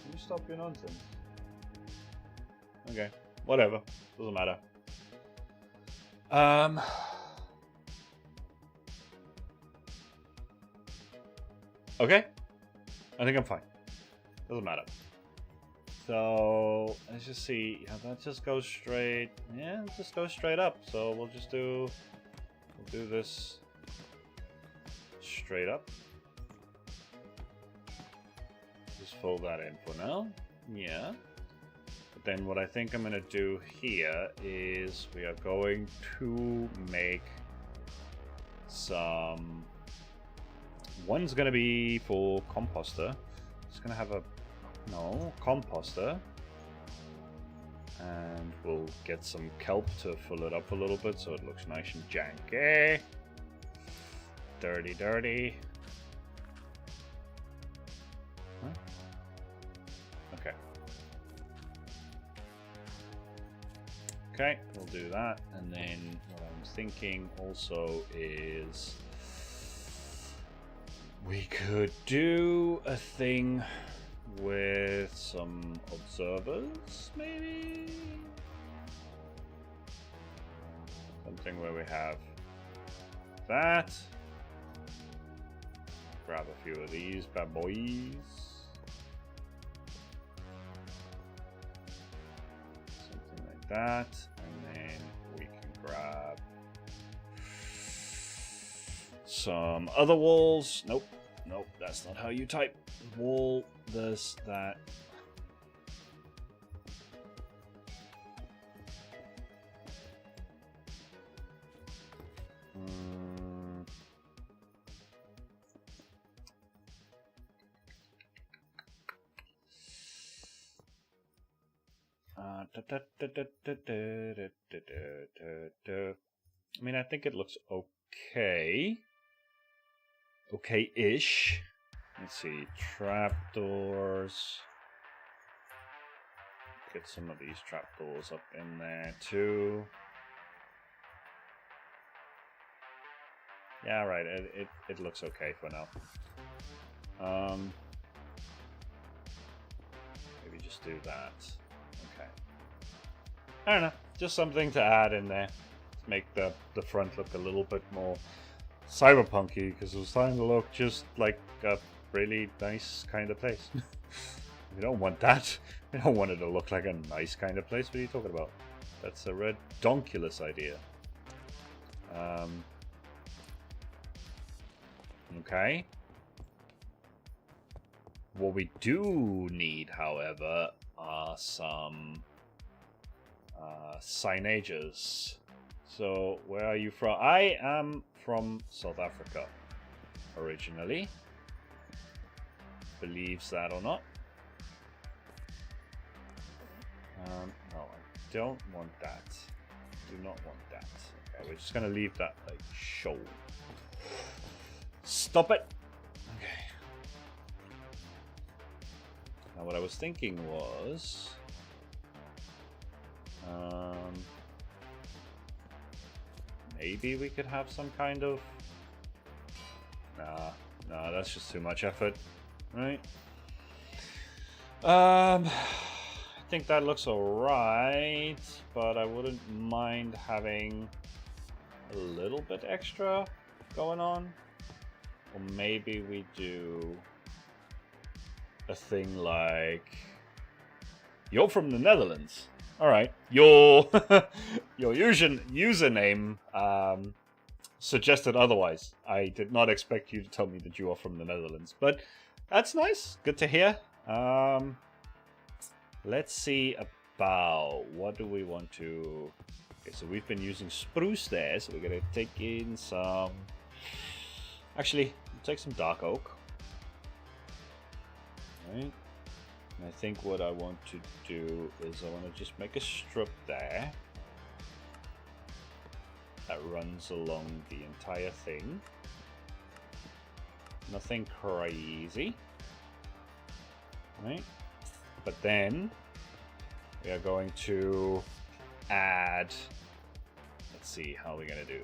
Can you stop your nonsense? Okay, whatever. Doesn't matter. Okay. I think I'm fine. Doesn't matter. So let's just see. Yeah, that just goes straight. Yeah, it just goes straight up. So we'll do this straight up. Just fold that in for now. Yeah. But then what I think I'm gonna do here is we are going to make some. One's gonna be for composter. It's gonna have a composter, and we'll get some kelp to fill it up a little bit so it looks nice and janky. Dirty. Huh? Okay. Okay, we'll do that. And then what I'm thinking also is we could do a thing with some observers, maybe? Something where we have that. Grab a few of these bad boys. Something like that. And then we can grab some other walls. Nope, that's not how you type. Wall, this, that. I mean, I think it looks okay. Okay-ish. Let's see, trapdoors. Get some of these trapdoors up in there too. Yeah, right. It looks okay for now. Maybe just do that. Okay. I don't know. Just something to add in there to make the front look a little bit more cyberpunky, because it was starting to look just like a really nice kind of place. We don't want that. We don't want it to look like a nice kind of place. What are you talking about? That's a redonkulous idea. Okay. What we do need, however, are some signages. So, where are you from? I am from South Africa, originally. Believes that or not. No, I don't want that. Do not want that. Okay, we're just gonna leave that like show. Stop it. Okay. Now what I was thinking was maybe we could have some kind of nah, that's just too much effort, right? I think that looks alright, but I wouldn't mind having a little bit extra going on. Or maybe we do a thing like, you're from the Netherlands. Alright, your username suggested otherwise. I did not expect you to tell me that you are from the Netherlands, but that's nice. Good to hear. Let's see about what do we want to. Okay, so we've been using spruce there, so we're gonna take in some. Actually, we'll take some dark oak. Right. And I think what I want to do is I want to just make a strip there that runs along the entire thing. Nothing crazy. Right? But then we are going to add, let's see, how are we going to do?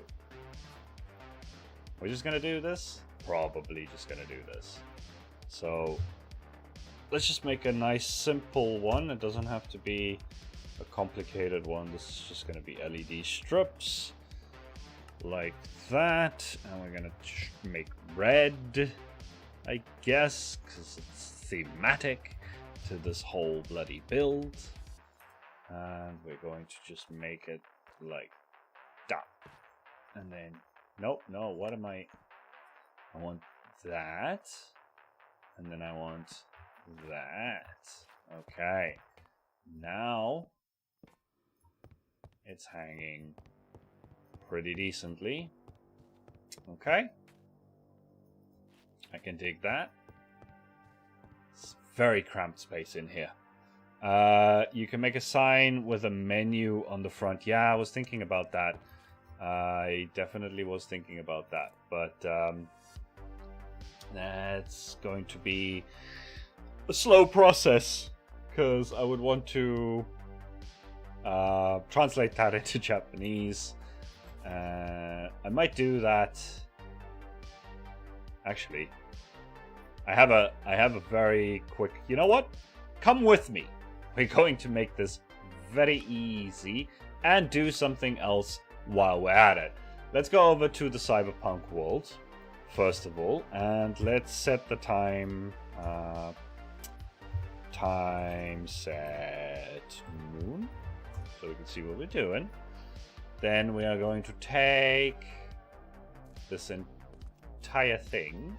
We're just going to do this? Probably just going to do this. So let's just make a nice simple one. It doesn't have to be a complicated one. This is just going to be LED strips like that. And we're going to make red, I guess, because it's thematic. to this whole bloody build. And we're going to just make it like that. And then, nope, no, what am I want that. And then I want that. Okay. Now it's hanging pretty decently. Okay. I can dig that. It's very cramped space in here. You can make a sign with a menu on the front. Yeah, I was thinking about that. I definitely was thinking about that. But that's going to be a slow process, because I would want to translate that into Japanese. I might do that. Actually, I have a very quick. You know what? Come with me. We're going to make this very easy and do something else while we're at it. Let's go over to the Cyberpunk world first of all, and let's set the time. Time set noon, so we can see what we're doing. Then we are going to take this entire thing,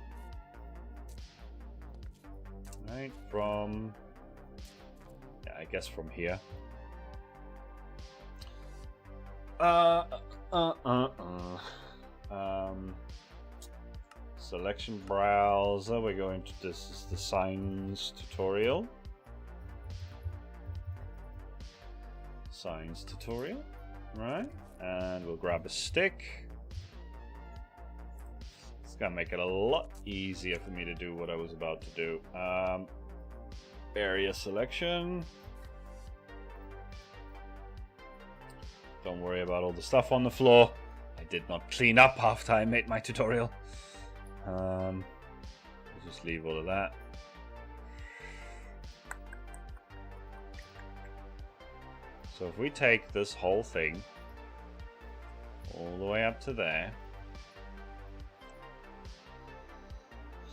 right, from, yeah, I guess from here. Selection browser, we're going to, this is the science tutorial. Science tutorial, right? And we'll grab a stick. It's gonna make it a lot easier for me to do what I was about to do. Area selection. Don't worry about all the stuff on the floor. I did not clean up after I made my tutorial. I'll just leave all of that. So if we take this whole thing all the way up to there,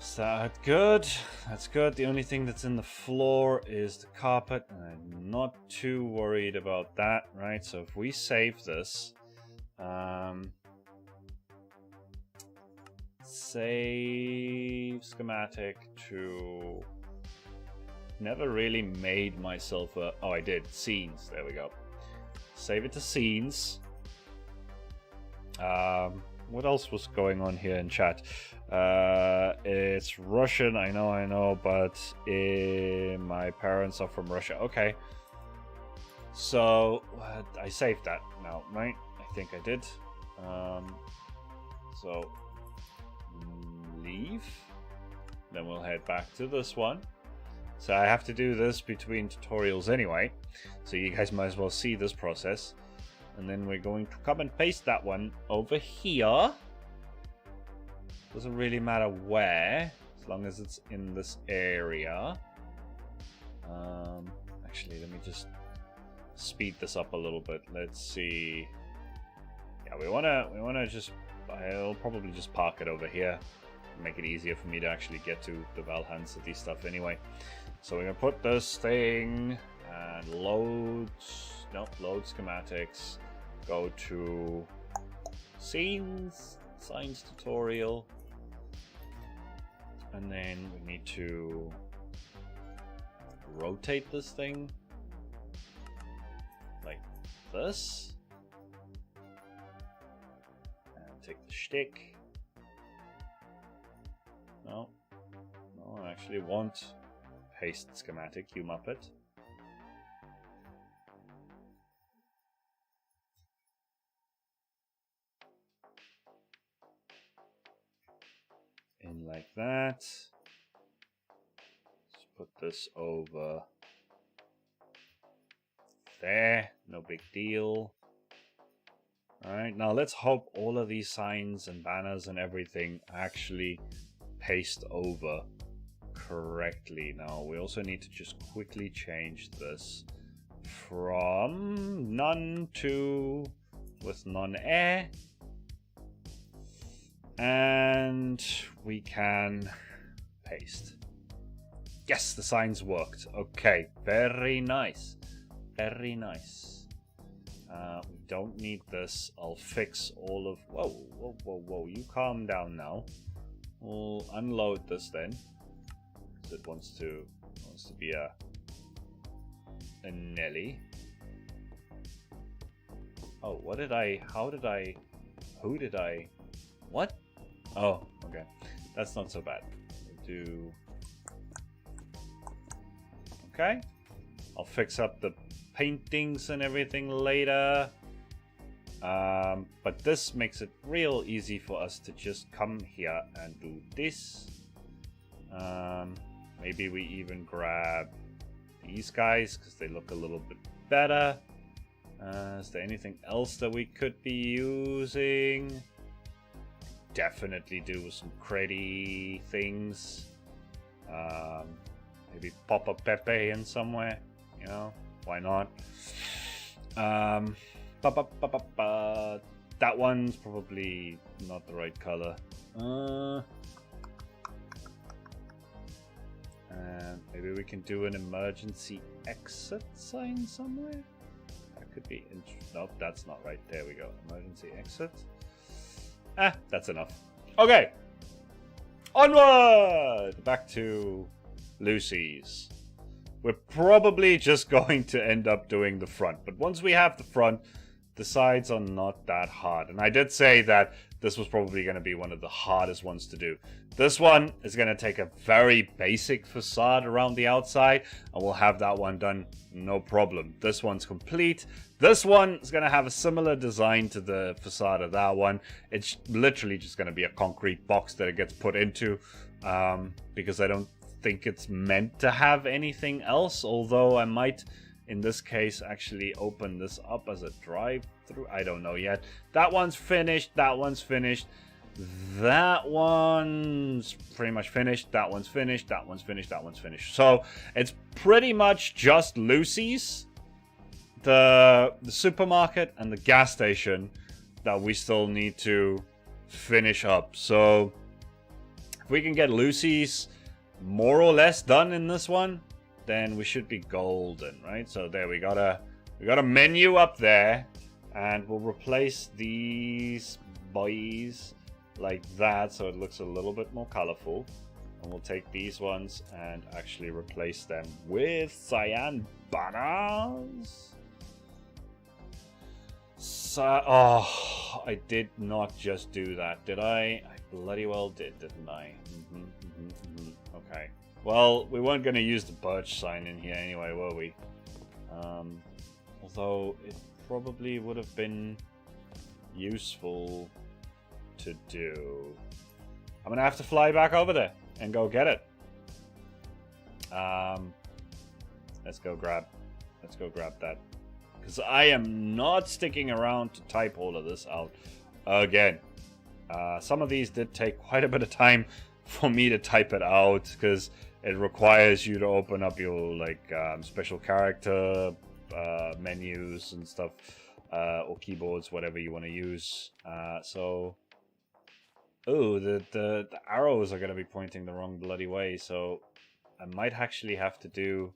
is that good? That's good. The only thing that's in the floor is the carpet, and I'm not too worried about that, right? So if we save this, save schematic to, never really made myself a, oh I did, scenes, there we go. Save it to scenes. What else was going on here in chat? It's Russian, I know, but my parents are from Russia. Okay. So, I saved that now, right? I think I did. So, leave. Then we'll head back to this one. So I have to do this between tutorials anyway. So you guys might as well see this process. And then we're going to come and paste that one over here. Doesn't really matter where, as long as it's in this area. Actually, let me just speed this up a little bit. Let's see. Yeah, we wanna just, I'll probably just park it over here. Make it easier for me to actually get to the Valhan City stuff anyway. So we're gonna put this thing and load schematics, go to scenes, science tutorial, and then we need to rotate this thing like this, and take the shtick. No, I actually want paste schematic, you muppet. In like that. Let's put this over there, no big deal. Alright, now let's hope all of these signs and banners and everything actually paste over correctly. Now we also need to just quickly change this from none to with non-air, and we can paste. Yes, the signs worked. Okay, very nice. Very nice. We don't need this. I'll fix all of... Whoa, whoa, whoa, whoa. You calm down now. We'll unload this then. It wants to be a Nelly. Oh, what did I... How did I... Who did I... What? Oh, okay. That's not so bad. We'll do... Okay. I'll fix up the paintings and everything later. But this makes it real easy for us to just come here and do this. Maybe we even grab these guys because they look a little bit better. Is there anything else that we could be using? Definitely do some creddy things. Maybe pop a Pepe in somewhere, you know, why not? That one's probably not the right color. Maybe we can do an emergency exit sign somewhere. That could be. Nope, that's not right. There we go. Emergency exit. That's enough. Okay. Onward! Back to Luci's. We're probably just going to end up doing the front. But once we have the front, the sides are not that hard. And I did say that this was probably going to be one of the hardest ones to do. This one is going to take a very basic facade around the outside. And we'll have that one done, no problem. This one's complete. This one is going to have a similar design to the facade of that one. It's literally just going to be a concrete box that it gets put into. Because I don't think it's meant to have anything else. Although I might, in this case, actually open this up as a drive-through. I don't know yet. That one's finished. That one's finished. That one's pretty much finished. That one's finished. That one's finished. That one's finished. So it's pretty much just Luci's, the supermarket, and the gas station that we still need to finish up. So if we can get Luci's more or less done in this one, then we should be golden, right? So there, we got a menu up there, and we'll replace these boys like that so it looks a little bit more colorful. And we'll take these ones and actually replace them with cyan banners. So, oh, I did not just do that, did I? I bloody well did, didn't I? Okay. Well, we weren't going to use the birch sign in here anyway, were we? Although it probably would have been useful to do. I'm going to have to fly back over there and go get it. Let's go grab that. Because I am not sticking around to type all of this out again. Some of these did take quite a bit of time for me to type it out, because it requires you to open up your special character menus and stuff, or keyboards, whatever you want to use. So, oh, the arrows are going to be pointing the wrong bloody way. So I might actually have to do.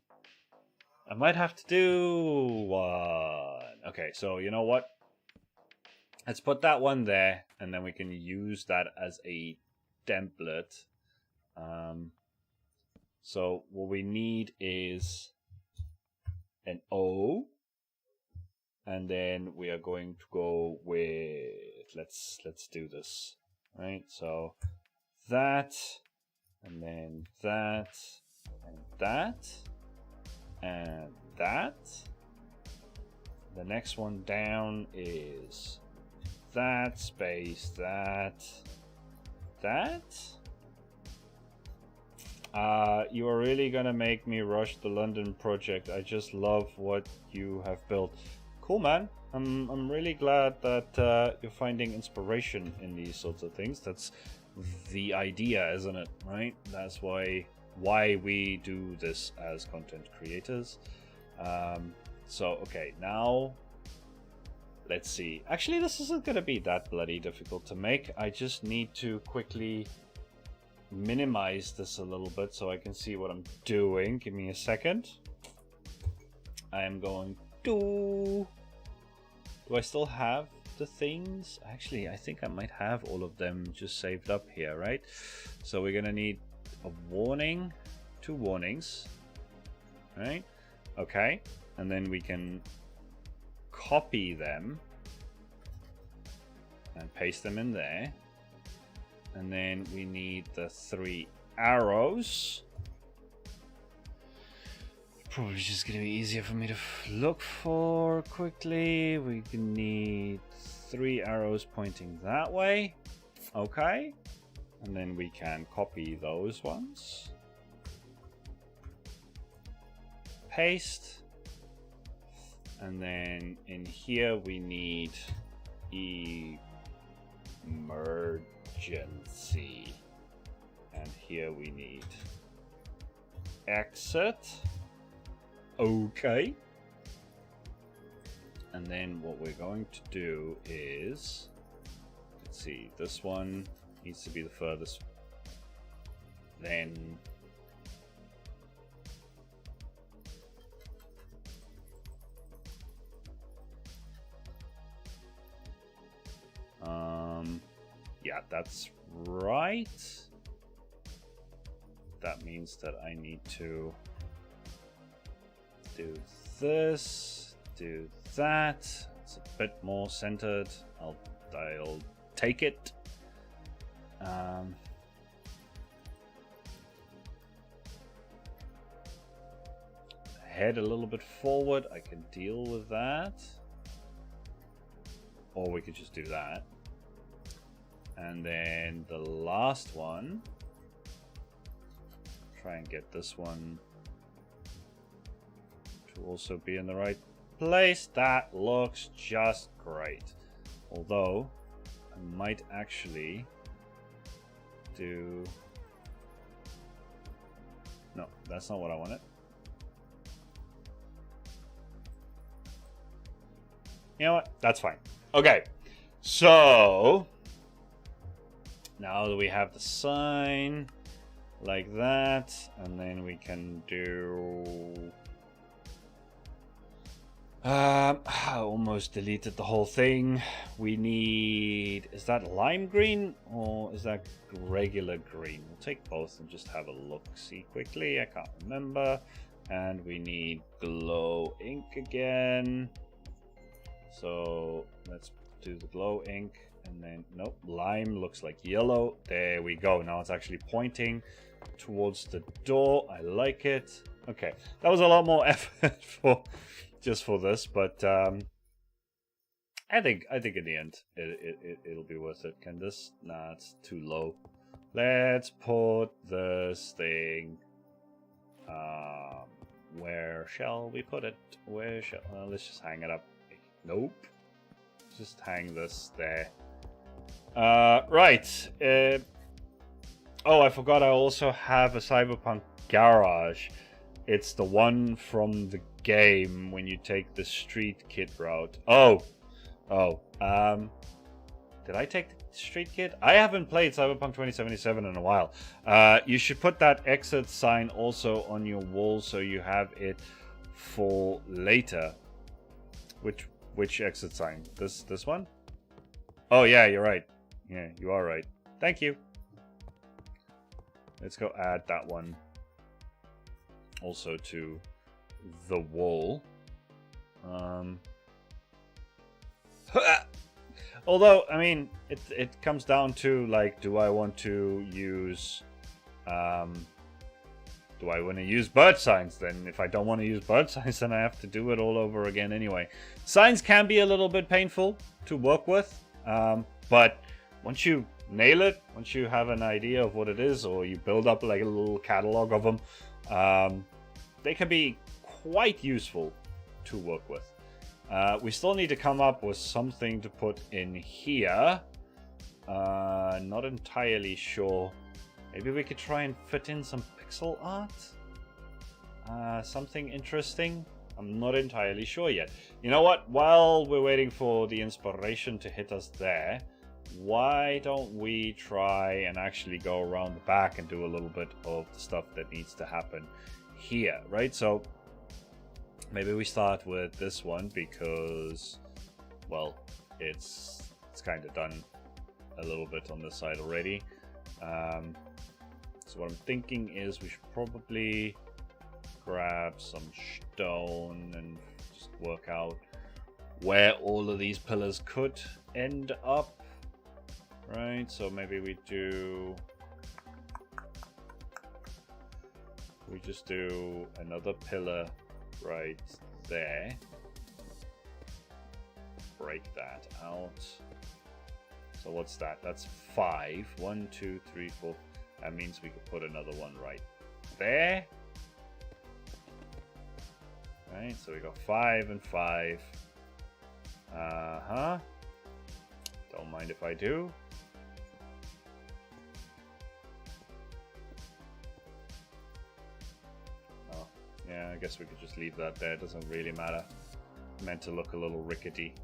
One. Okay, so you know what? Let's put that one there, and then we can use that as a template. So what we need is an O, and then we are going to go with let's do this, right? So that, and then that, and that, and that. The next one down is that space that. You are really gonna make me rush the London project. I just love what you have built. Cool, man. I'm really glad that you're finding inspiration in these sorts of things. That's the idea, isn't it? Right? That's why we do this as content creators. So okay, now let's see. Actually, this isn't gonna be that bloody difficult to make. I just need to quickly minimize this a little bit so I can see what I'm doing. Give me a second. I am going to... Do I still have the things? Actually, I think I might have all of them just saved up here, right? So we're gonna need a warning, 2 warnings, right? Okay, and then we can copy them and paste them in there. And then we need the 3 arrows. Probably just gonna be easier for me to look for quickly. We can need 3 arrows pointing that way. Okay. And then we can copy those ones. Paste. And then in here we need emergency. And here we need exit. Okay. And then what we're going to do is, let's see, this one needs to be the furthest. Then yeah, that's right. That means that I need to do this, do that. It's a bit more centered. I'll take it. Head a little bit forward. I can deal with that. Or we could just do that. And then the last one. Try and get this one to also be in the right place. That looks just great. Although, I might actually do... No, that's not what I wanted. You know what? That's fine. Okay. So, now that we have the sign like that, and then we can do... I almost deleted the whole thing. We need... Is that lime green or is that regular green? We'll take both and just have a look-see quickly. I can't remember. And we need glow ink again. So let's do the glow ink. And then, nope, lime looks like yellow. There we go. Now it's actually pointing towards the door. I like it. Okay, that was a lot more effort for just for this, but I think in the end it'll be worth it. Can this? Nah, it's too low. Let's put this thing. Where shall we put it? Where shall? Let's just hang it up. Nope. Just hang this there. Right. Oh, I forgot. I also have a Cyberpunk garage. It's the one from the game when you take the street kid route. Oh. Did I take the street kid? I haven't played Cyberpunk 2077 in a while. You should put that exit sign also on your wall so you have it for later. Which exit sign? This one? Oh yeah, you're right. Yeah, you are right. Thank you. Let's go add that one also to the wall. Although, I mean, it comes down to, like, do I want to use bird signs then? If I don't want to use bird signs, then I have to do it all over again anyway. Signs can be a little bit painful to work with, but once you nail it, once you have an idea of what it is, or you build up like a little catalog of them, they can be quite useful to work with. We still need to come up with something to put in here. Not entirely sure. Maybe we could try and fit in some pixel art? Something interesting? I'm not entirely sure yet. You know what? While we're waiting for the inspiration to hit us there, why don't we try and actually go around the back and do a little bit of the stuff that needs to happen here, right? So maybe we start with this one because, well, it's kind of done a little bit on this side already. So what I'm thinking is we should probably grab some stone and just work out where all of these pillars could end up, right? So maybe we just do another pillar right there. Break that out. So what's that? That's 5. 1, 2, 3, 4. That means we could put another one right there. Right, so we got 5 and 5. Don't mind if I do. Oh, yeah, I guess we could just leave that there. It doesn't really matter. Meant to look a little rickety.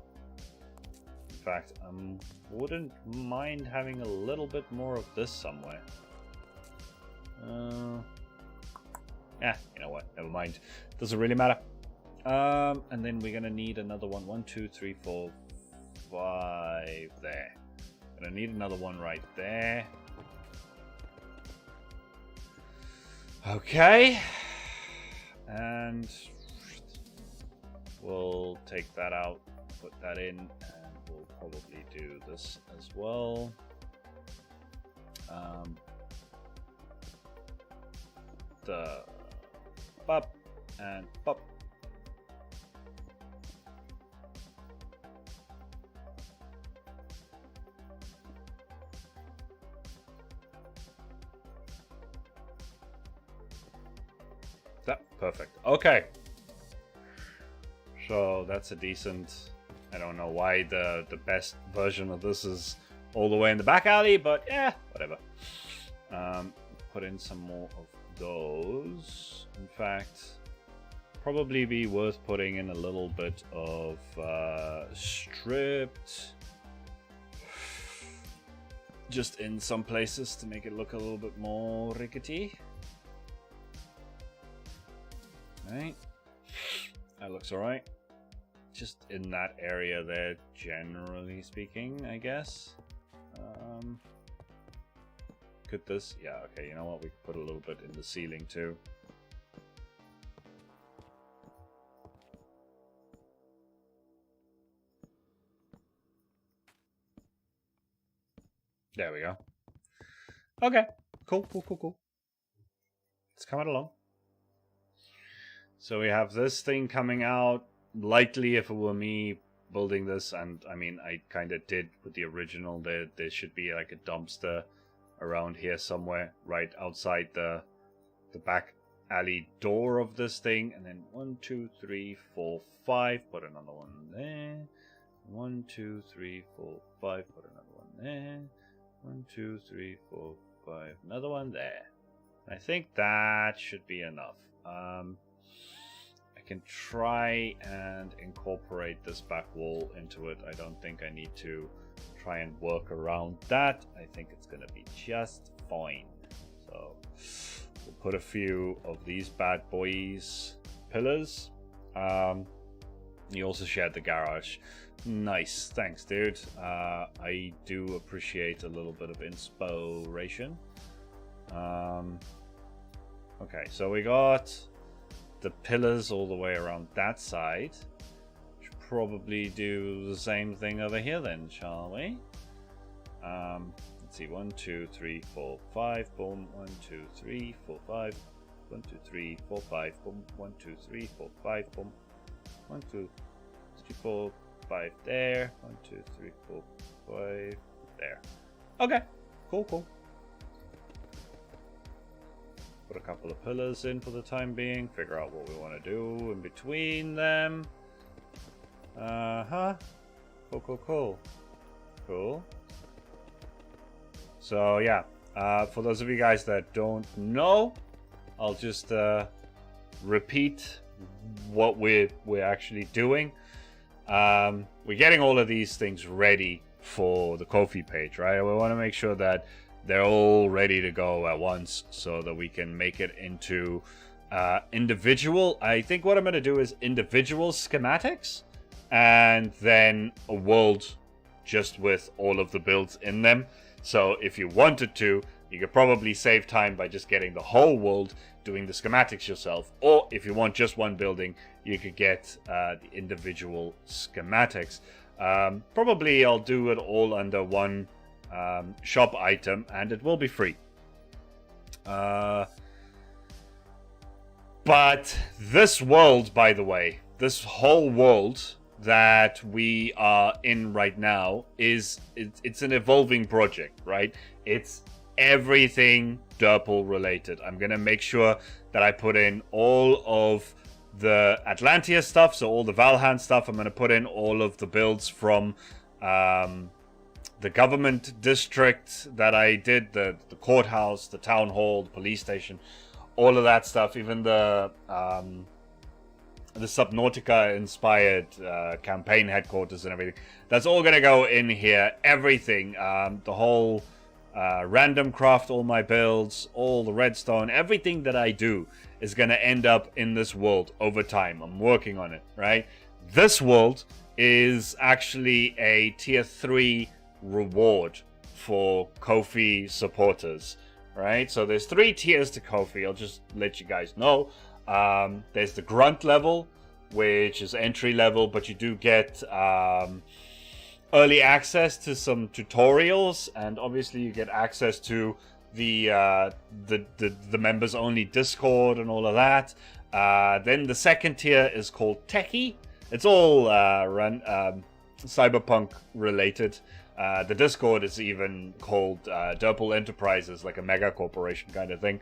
In fact, I wouldn't mind having a little bit more of this somewhere. Yeah, you know what? Never mind. Doesn't really matter. And then we're gonna need another one. 1, 2, 3, 4, 5 there. Gonna need another one right there. Okay. And we'll take that out, put that in, and we'll probably do this as well. The pop and pop. Perfect. Okay. So that's a decent. I don't know why the best version of this is all the way in the back alley, but yeah, whatever. Put in some more of those. In fact, probably be worth putting in a little bit of stripped, just in some places to make it look a little bit more rickety. Right, that looks alright. Just in that area there, generally speaking, I guess. Could this? Yeah, okay, you know what? We could put a little bit in the ceiling too. There we go. Okay, cool. It's coming along. So we have this thing coming out. Likely, if it were me building this, and I mean, I kind of did with the original, there should be like a dumpster around here somewhere, right outside the back alley door of this thing. And then 1, 2, 3, 4, 5. Put another one there. 1, 2, 3, 4, 5. Put another one there. 1, 2, 3, 4, 5. Another one there. I think that should be enough. I can try and incorporate this back wall into it. I don't think I need to try and work around that. I think it's gonna be just fine. So we'll put a few of these bad boys pillars. You also shared the garage. Nice, thanks dude. I do appreciate a little bit of inspiration. Okay, so we got the pillars all the way around that side. Should probably do the same thing over here then, shall we? Let's see, 1, 2, 3, 4, 5, boom, 1, 2, 3, 4, 5, 1, 2, 3, 4, 5, boom, 1, 2, 3, 4, 5, boom, 1, 2, 3, 4, 5 there, 1, 2, 3, 4, 5 there. Okay, cool. Put a couple of pillars in for the time being, figure out what we want to do in between them. Cool. So yeah, for those of you guys that don't know, I'll just repeat what we're actually doing. We're getting all of these things ready for the Ko-fi page, right? We want to make sure that they're all ready to go at once so that we can make it into individual. I think what I'm going to do is individual schematics and then a world just with all of the builds in them. So if you wanted to, you could probably save time by just getting the whole world, doing the schematics yourself. Or if you want just one building, you could get the individual schematics. Probably I'll do it all under one shop item, and it will be free. But this world, by the way, this whole world that we are in right now it's an evolving project, right? It's everything Derpol related. I'm gonna make sure that I put in all of the Atlantia stuff, so all the Valhan stuff. I'm gonna put in all of the builds from the government district that I did, the courthouse, the town hall, the police station, all of that stuff, even the Subnautica inspired campaign headquarters and everything. That's all gonna go in here. Everything, the whole random craft, all my builds, all the redstone, everything that I do is gonna end up in this world over time. I'm working on it, right? This world is actually a tier 3 reward for Ko-fi supporters, right? So there's 3 tiers to Ko-fi. I'll just let you guys know. There's the grunt level, which is entry level, but you do get early access to some tutorials, and obviously you get access to the members only Discord and all of that. Then the second tier is called Techie. It's all Cyberpunk related. The Discord is even called Derpol Enterprises, like a mega corporation kind of thing.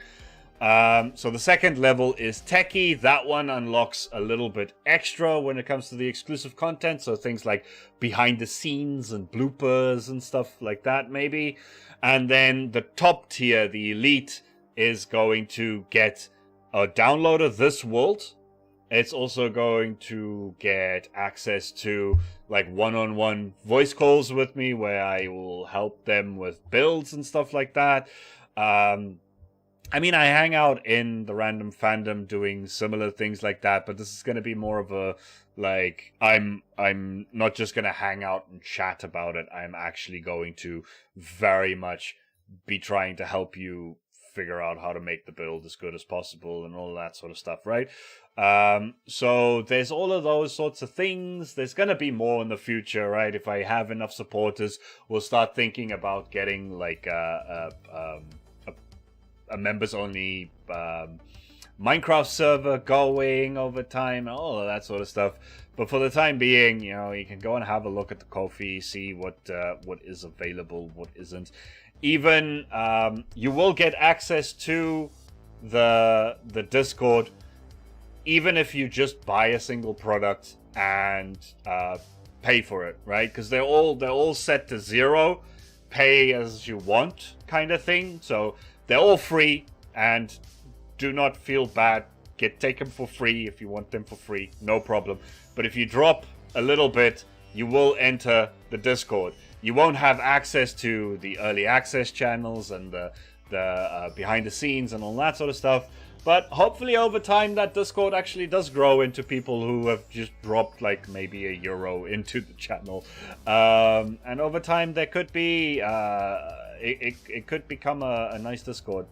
So the second level is Techie. That one unlocks a little bit extra when it comes to the exclusive content. So things like behind the scenes and bloopers and stuff like that, maybe. And then the top tier, the elite, is going to get a download of this world. It's also going to get access to like one-on-one voice calls with me where I will help them with builds and stuff like that. I mean, I hang out in the random fandom doing similar things like that, but this is going to be more of a, like, I'm not just going to hang out and chat about it. I'm actually going to very much be trying to help you figure out how to make the build as good as possible and all that sort of stuff, right? So there's all of those sorts of things. There's going to be more in the future, right? If I have enough supporters, we'll start thinking about getting like a members only Minecraft server going over time, all of that sort of stuff. But for the time being, you know, you can go and have a look at the Ko-fi, see what is available, what isn't. Even you will get access to the Discord, even if you just buy a single product and pay for it, right? Because they're all set to 0, pay as you want kind of thing. So they're all free, and do not feel bad. Take them for free if you want them for free, no problem. But if you drop a little bit, you will enter the Discord. You won't have access to the early access channels and the behind the scenes and all that sort of stuff. But hopefully over time that Discord actually does grow into people who have just dropped like maybe €1 into the channel. And over time there could be, it could become a nice Discord.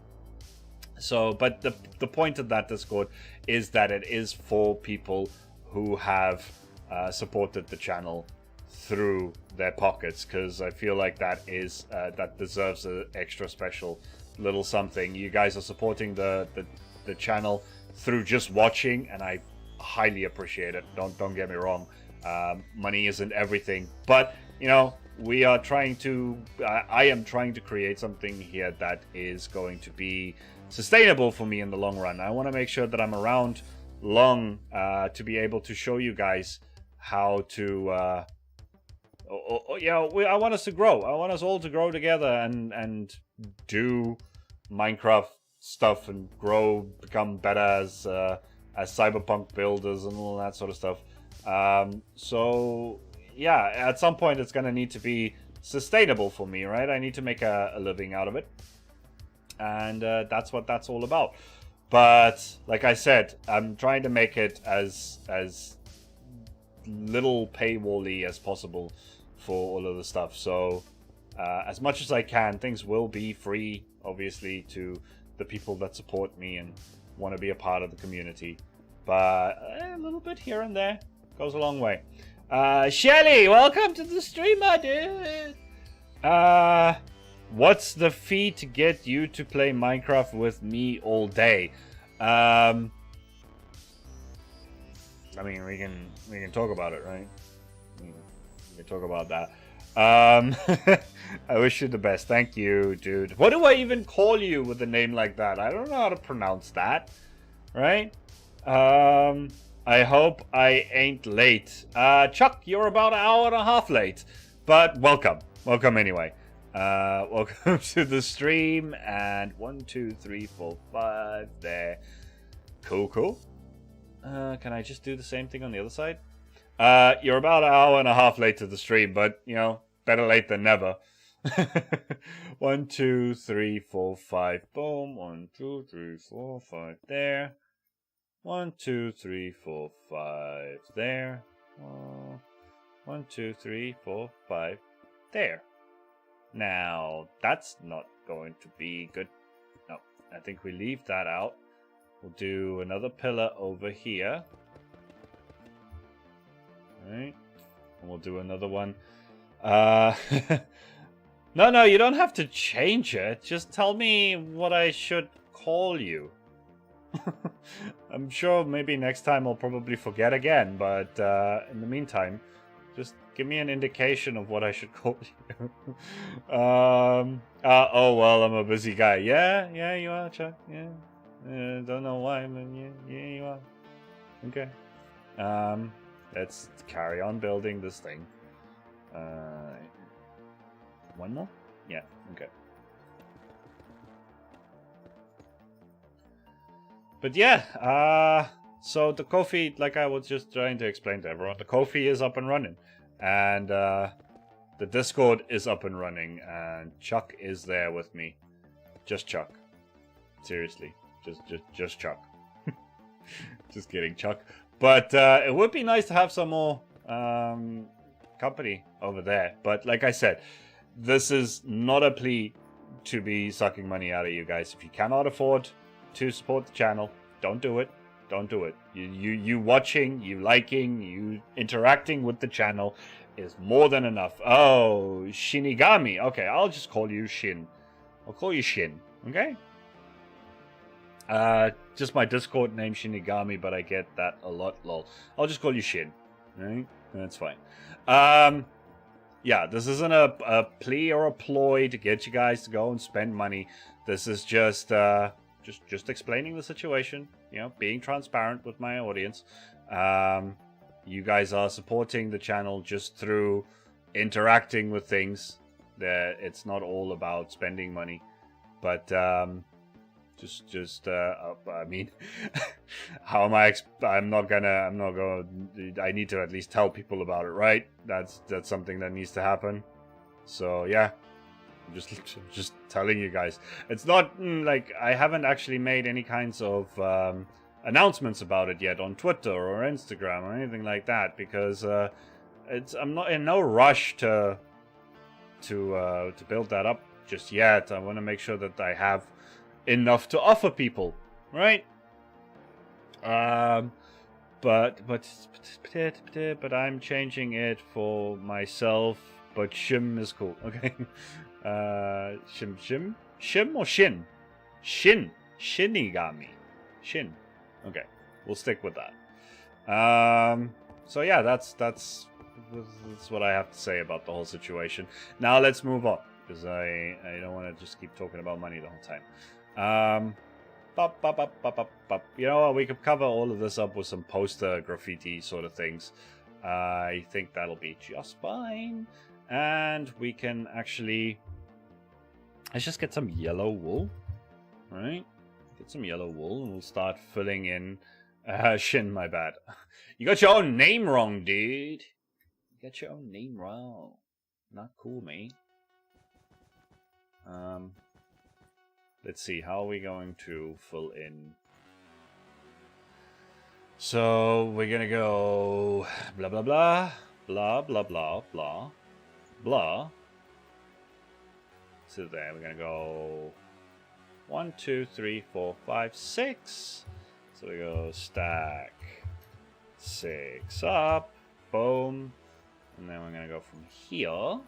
So, but the point of that Discord is that it is for people who have supported the channel through their pockets, because I feel like that is that deserves an extra special little something. You guys are supporting the channel through just watching, and I highly appreciate it. Don't get me wrong. Money isn't everything, but you know, we are trying to. I am trying to create something here that is going to be sustainable for me in the long run. I want to make sure that I'm around long to be able to show you guys how to. I want us to grow. I want us all to grow together and do Minecraft stuff and grow, become better as Cyberpunk builders and all that sort of stuff. So yeah, at some point it's going to need to be sustainable for me, right? I need to make a living out of it. And that's what that's all about. But like I said, I'm trying to make it as little paywall-y as possible for all of the stuff. So as much as I can, things will be free, obviously, to the people that support me and want to be a part of the community. But a little bit here and there goes a long way. Shelly, welcome to the stream, my dude. What's the fee to get you to play Minecraft with me all day? I mean, we can talk about it, right? We can talk about that. I wish you the best. Thank you, dude. What do I even call you with a name like that? I don't know how to pronounce that, right? I hope I ain't late. Chuck, you're about an hour and a half late, but welcome. Welcome anyway. Welcome to the stream, and 1, 2, 3, 4, 5 there. Cool. Can I just do the same thing on the other side? You're about an hour and a half late to the stream, but, you know, better late than never. 1, 2, 3, 4, 5, boom. 1, 2, 3, 4, 5 there. 1, 2, 3, 4, 5 there. 1, 2, 3, 4, 5 there. Now, that's not going to be good. No, I think we leave that out. We'll do another pillar over here. Alright. And we'll do another one. No, you don't have to change it. Just tell me what I should call you. I'm sure maybe next time I'll probably forget again, but in the meantime, just give me an indication of what I should call you. Oh, well, I'm a busy guy. Yeah, you are, Chuck. Yeah. Don't know why, but yeah, you are. Okay. Let's carry on building this thing. One more? Yeah, okay. But yeah, so the Ko-fi, like I was just trying to explain to everyone, the Ko-fi is up and running. And the Discord is up and running, and Chuck is there with me. Just Chuck. Seriously. Just Chuck. Just kidding, Chuck. But it would be nice to have some more company over there. But like I said, this is not a plea to be sucking money out of you guys. If you cannot afford to support the channel, don't do it. Don't do it. You watching, you liking, you interacting with the channel is more than enough. Oh, Shinigami. Okay, I'll just call you Shin. I'll call you Shin. Okay? Just my Discord name Shinigami, but I get that a lot, lol. I'll just call you Shin. Right? That's fine. Yeah, this isn't a plea or a ploy to get you guys to go and spend money. This is just explaining the situation, you know, being transparent with my audience. You guys are supporting the channel just through interacting with things. That it's not all about spending money, but I mean, how am I? I'm not gonna. I need to at least tell people about it, right? That's something that needs to happen. So yeah. Just telling you guys. It's not like I haven't actually made any kinds of announcements about it yet on Twitter or Instagram or anything like that, because I'm not in no rush to build that up just yet. I want to make sure that I have enough to offer people, right? But I'm changing it for myself. But Shim is cool. Okay. Shim or Shin? Shinigami. Shin. Okay, we'll stick with that. So yeah, that's what I have to say about the whole situation. Now let's move on, because I don't want to just keep talking about money the whole time. You know what? We could cover all of this up with some poster graffiti sort of things. I think that'll be just fine. And we can actually... Let's just get some yellow wool. Right? Get some yellow wool and we'll start filling in... Shin, my bad. You got your own name wrong, dude. You got your own name wrong. Not cool, mate. Let's see, how are we going to fill in? So we're gonna go blah blah blah blah blah blah blah blah. So there we're gonna go 1, 2, 3, 4, 5, 6. So we go stack 6 up, boom, and then we're gonna go from here.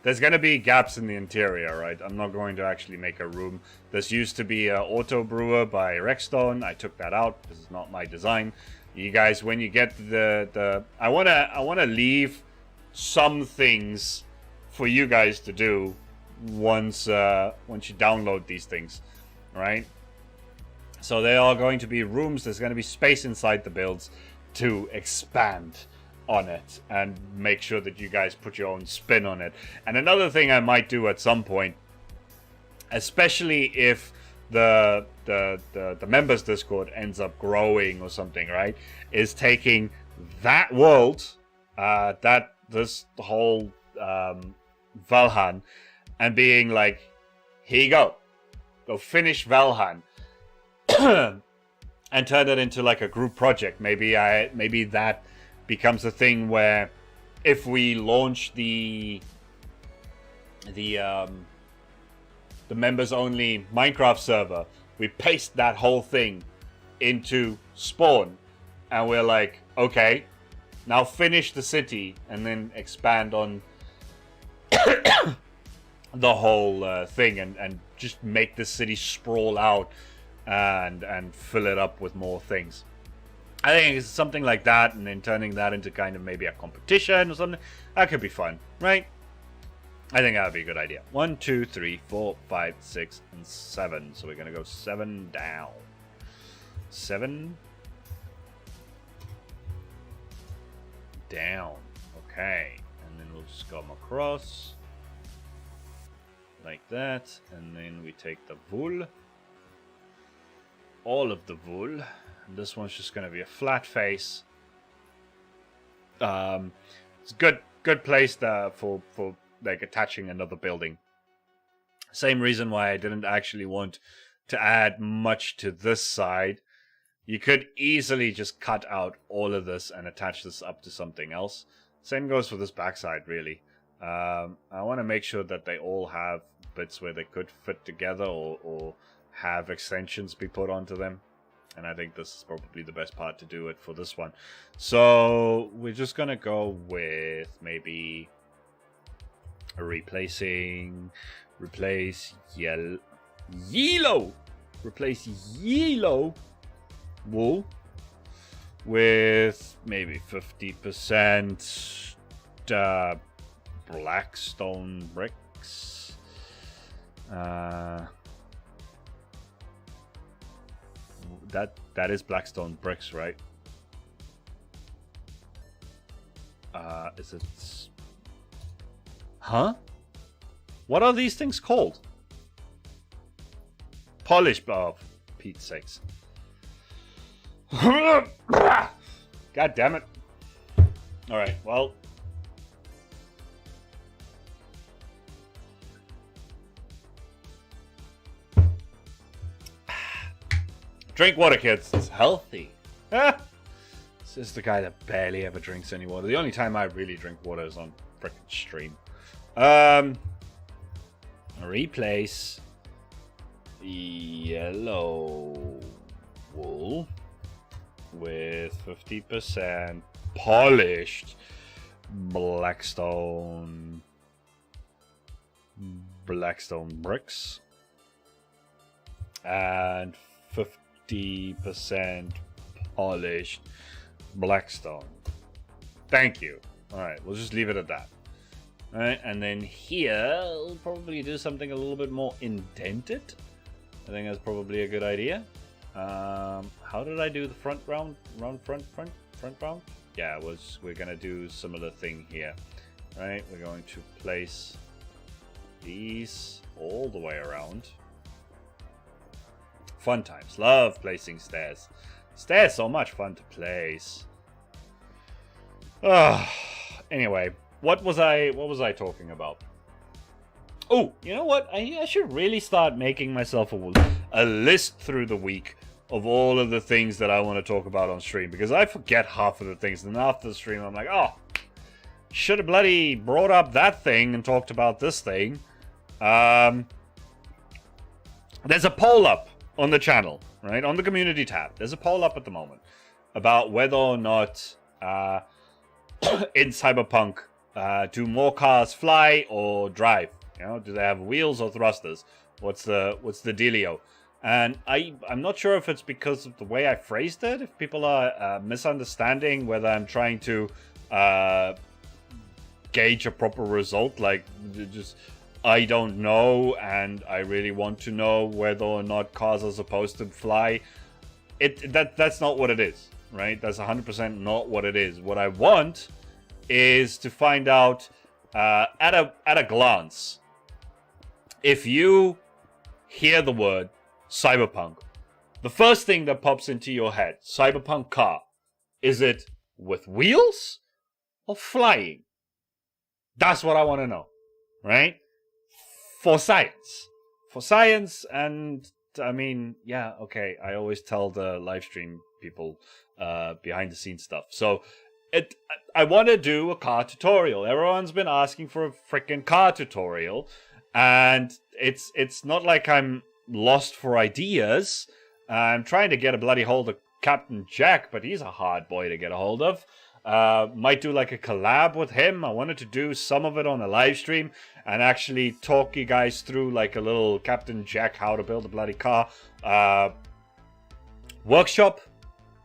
There's going to be gaps in the interior, right? I'm not going to actually make a room. This used to be an auto brewer by Rexstone. I took that out. This is not my design. You guys, when you get the I wanna leave some things for you guys to do once you download these things, right? So they are going to be rooms. There's going to be space inside the builds to expand on it and make sure that you guys put your own spin on it. And another thing I might do at some point, especially if the members Discord ends up growing or something, right, is taking that world, this whole Valhan, and being like, here you go finish Valhan, and turn it into like a group project. Maybe that becomes a thing where if we launch the members only Minecraft server, we paste that whole thing into Spawn, and we're like, okay, now finish the city and then expand on the whole thing and just make the city sprawl out and fill it up with more things. I think it's something like that, and then turning that into kind of maybe a competition or something. That could be fun, right? I think that would be a good idea. 1, 2, 3, 4, 5, 6, and 7. So we're going to go 7 down. 7 down. Okay. And then we'll just come across like that. And then we take the wool. All of the wool. This one's just going to be a flat face. It's a good place for like attaching another building. Same reason why I didn't actually want to add much to this side. You could easily just cut out all of this and attach this up to something else. Same goes for this backside, really. I want to make sure that they all have bits where they could fit together or have extensions be put onto them. And I think this is probably the best part to do it for this one. So we're just going to go with maybe replace yellow wool with maybe 50% blackstone bricks. That is blackstone bricks, right? Is it? Huh? What are these things called? Polished. Oh, Pete's sakes! God damn it! All right. Well. Drink water, kids. It's healthy. This is the guy that barely ever drinks any water. The only time I really drink water is on frickin' stream. Replace yellow wool with 50% polished blackstone bricks and 50% polished blackstone. Thank you. Alright, we'll just leave it at that. Alright, and then here we'll probably do something a little bit more indented. I think that's probably a good idea. How did I do the front round? Front round? Yeah, we're gonna do similar thing here. Right, we're going to place these all the way around. Fun times. Love placing stairs. Stairs so much fun to place. Anyway, what was I talking about? Oh, you know what? I should really start making myself a list through the week of all of the things that I want to talk about on stream, because I forget half of the things, and after the stream I'm like, oh, should have bloody brought up that thing and talked about this thing. There's a poll up on the channel, right? On the community tab. There's a poll up at the moment about whether or not in Cyberpunk do more cars fly or drive? You know, do they have wheels or thrusters? What's the dealio? And I'm not sure if it's because of the way I phrased it, if people are misunderstanding whether I'm trying to gauge a proper result, like just I don't know, and I really want to know whether or not cars are supposed to fly. That's not what it is, right? That's 100% not what it is. What I want is to find out at a glance, if you hear the word Cyberpunk, the first thing that pops into your head, Cyberpunk car, is it with wheels or flying? That's what I want to know, right? For science. For science, and I mean, yeah, okay, I always tell the live stream people behind the scenes stuff. So I want to do a car tutorial. Everyone's been asking for a freaking car tutorial, and it's not like I'm lost for ideas. I'm trying to get a bloody hold of Captain Jack, but he's a hard boy to get a hold of. Might do like a collab with him. I wanted to do some of it on a live stream and actually talk you guys through like a little Captain Jack how to build a bloody car workshop,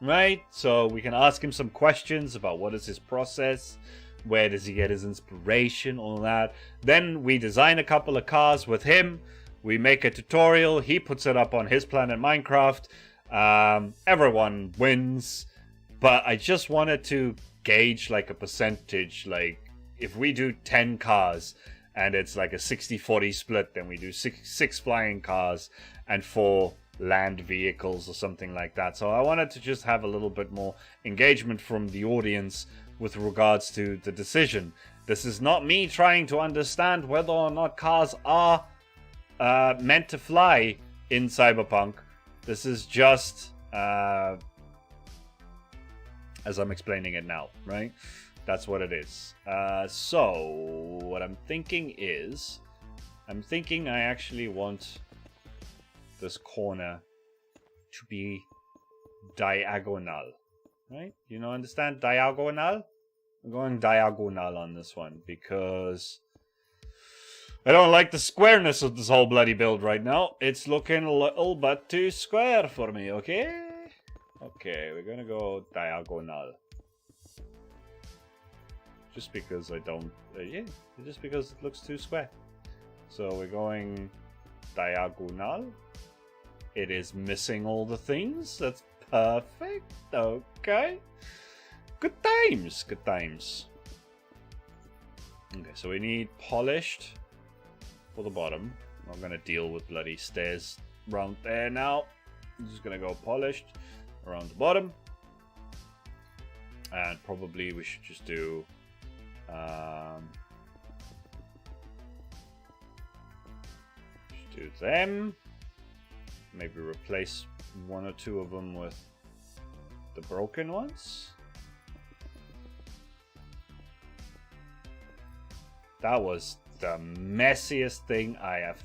right? So we can ask him some questions about what is his process, where does he get his inspiration, all that. Then we design a couple of cars with him. We make a tutorial. He puts it up on his planet Minecraft. Everyone wins. But I just wanted to gauge like a percentage. Like if we do 10 cars and it's like a 60-40 split, then we do six flying cars and 4 land vehicles or something like that. So I wanted to just have a little bit more engagement from the audience with regards to the decision. This is not me trying to understand whether or not cars are meant to fly in Cyberpunk. This is just as I'm explaining it now, right? That's what it is. So what I'm thinking is, I actually want this corner to be diagonal, right? You know, understand diagonal? I'm going diagonal on this one because I don't like the squareness of this whole bloody build right now. It's looking a little bit too square for me, okay? Okay, we're gonna go diagonal. Just because I don't... just because it looks too square. So we're going diagonal. It is missing all the things. That's perfect. Okay. Good times. Good times. Okay, so we need polished for the bottom. I'm gonna deal with bloody stairs around there now. I'm just gonna go polished around the bottom. And probably we should just do... just do them. Maybe replace 1 or 2 of them with the broken ones. That was the messiest thing I have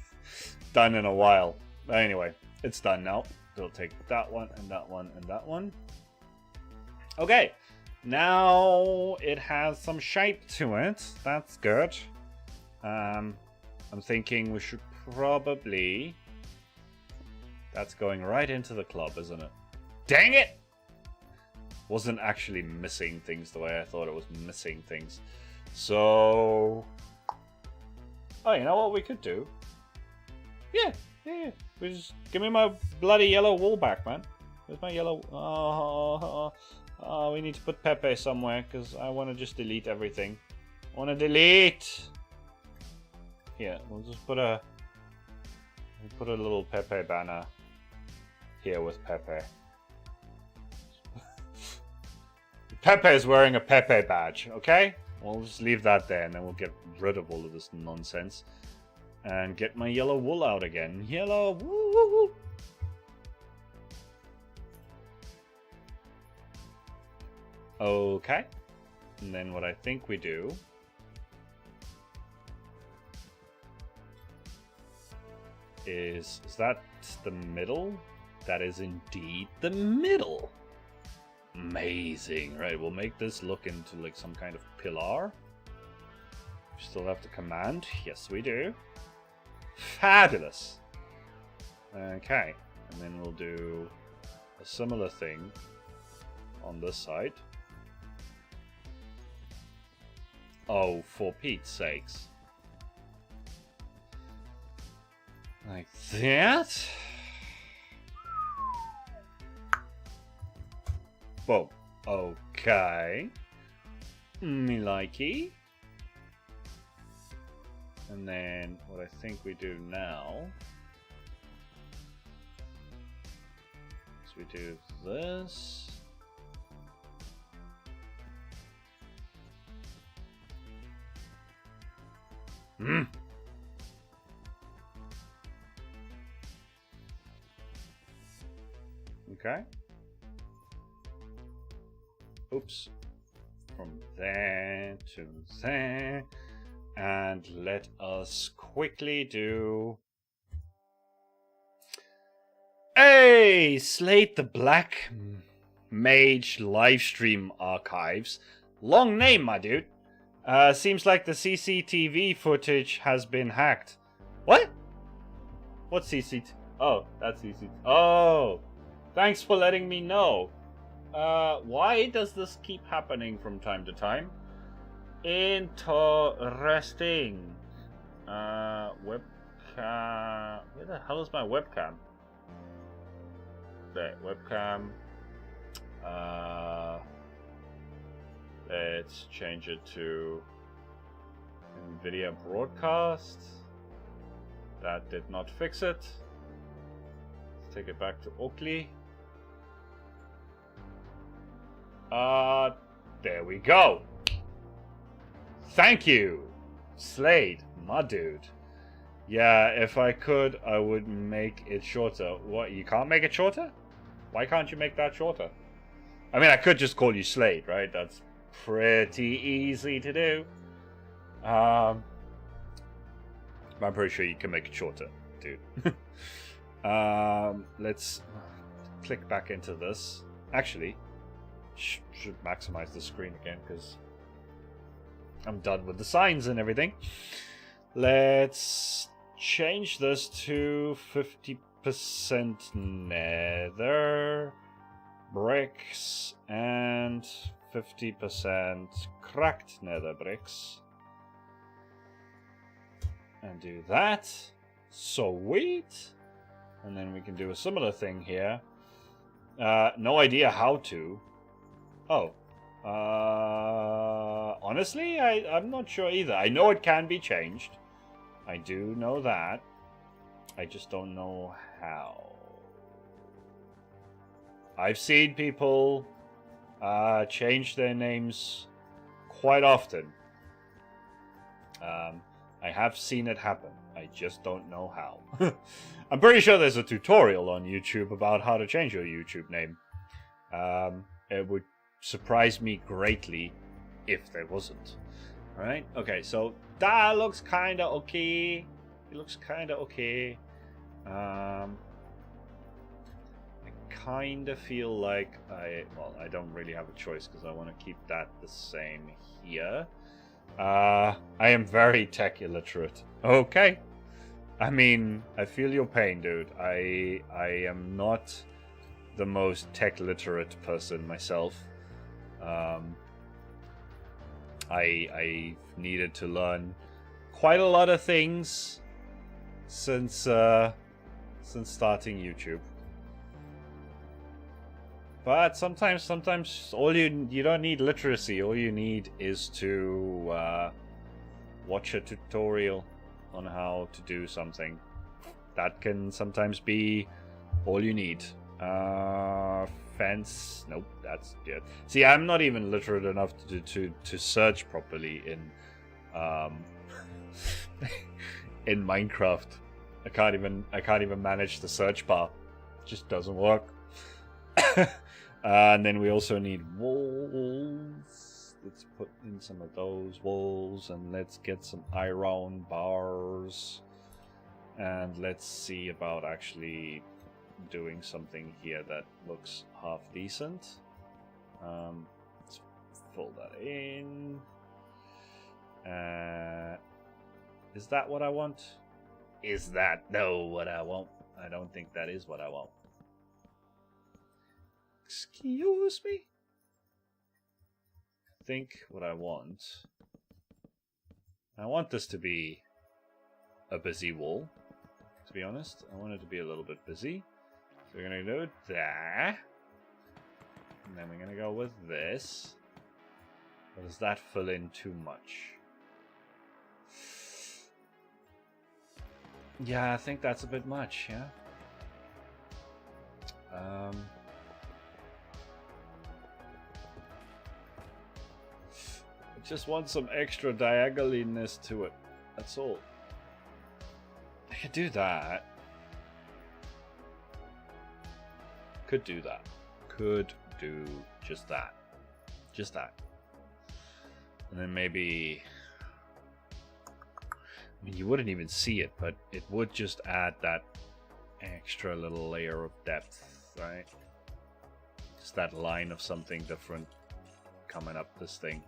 done in a while. But anyway, it's done now. We'll take that one and that one and that one. Okay, now it has some shape to it. That's good. I'm thinking we should probably... That's going right into the club, isn't it? Dang it! Wasn't actually missing things the way I thought it was missing things. So... Oh, you know what we could do? Yeah. We just give me my bloody yellow wool back, man. Where's my yellow? Oh, we need to put Pepe somewhere because I want to just delete everything. I want to delete. Here, we'll just put a little Pepe banner here with Pepe. Pepe is wearing a Pepe badge, okay? We'll just leave that there, and then we'll get rid of all of this nonsense. And get my yellow wool out again. Yellow wool! Okay. And then what I think we do... is that the middle? That is indeed the middle! Amazing. Right, we'll make this look into like some kind of pillar. We still have the command. Yes, we do. Fabulous. Okay, and then we'll do a similar thing on this side. Oh, for Pete's sakes. Like that. Whoa. Okay. Me likey. And then what I think we do now is we do this. Okay. Oops. From there to there. And let us quickly do... Hey! Slate the Black Mage Livestream Archives. Long name, my dude. Seems like the CCTV footage has been hacked. What? What's CCTV? Oh, that's CCTV. Oh! Thanks for letting me know. Why does this keep happening from time to time? Interesting. Webcam. Where the hell is my webcam? There, webcam. Let's change it to NVIDIA broadcast. That did not fix it. Let's take it back to Oakley. There we go. Thank you, Slade, my dude. Yeah, if I could, I would make it shorter. What, you can't make it shorter? Why can't you make that shorter? I mean, I could just call you Slade, right? That's pretty easy to do. I'm pretty sure you can make it shorter, dude. Let's click back into this. Actually, should maximize the screen again because I'm done with the signs and everything. Let's change this to 50% nether bricks and 50% cracked nether bricks. And do that. Sweet. And then we can do a similar thing here. No idea how to. Oh. Honestly, I'm not sure either. I know it can be changed. I do know that. I just don't know how. I've seen people change their names quite often. I have seen it happen. I just don't know how. I'm pretty sure there's a tutorial on YouTube about how to change your YouTube name. It would surprise me greatly if there wasn't. Alright, okay, so that looks kinda okay. It looks kinda okay. I kinda feel like I don't really have a choice because I want to keep that the same here. I am very tech illiterate. Okay. I mean, I feel your pain, dude. I am not the most tech literate person myself. I've needed to learn quite a lot of things since starting YouTube. But sometimes all you don't need literacy. All you need is to watch a tutorial on how to do something. That can sometimes be all you need. defense. Nope, that's good. See, I'm not even literate enough to search properly in in Minecraft. I can't even manage the search bar. It just doesn't work. And then we also need walls. Let's put in some of those walls, and let's get some iron bars. And let's see about actually doing something here that looks half decent. Let's fill that in. Is that what I want? Is that no what I want? I don't think that is what I want. Excuse me? I think what I want this to be a busy wall, to be honest. I want it to be a little bit busy. So we're going to do that. And then we're going to go with this. Or does that fill in too much? Yeah, I think that's a bit much, yeah. I just want some extra diagonaliness to it. That's all. I could do that. Could do that. Could do just that. Just that. And then maybe... I mean, you wouldn't even see it, but it would just add that extra little layer of depth, right? Just that line of something different coming up this thing.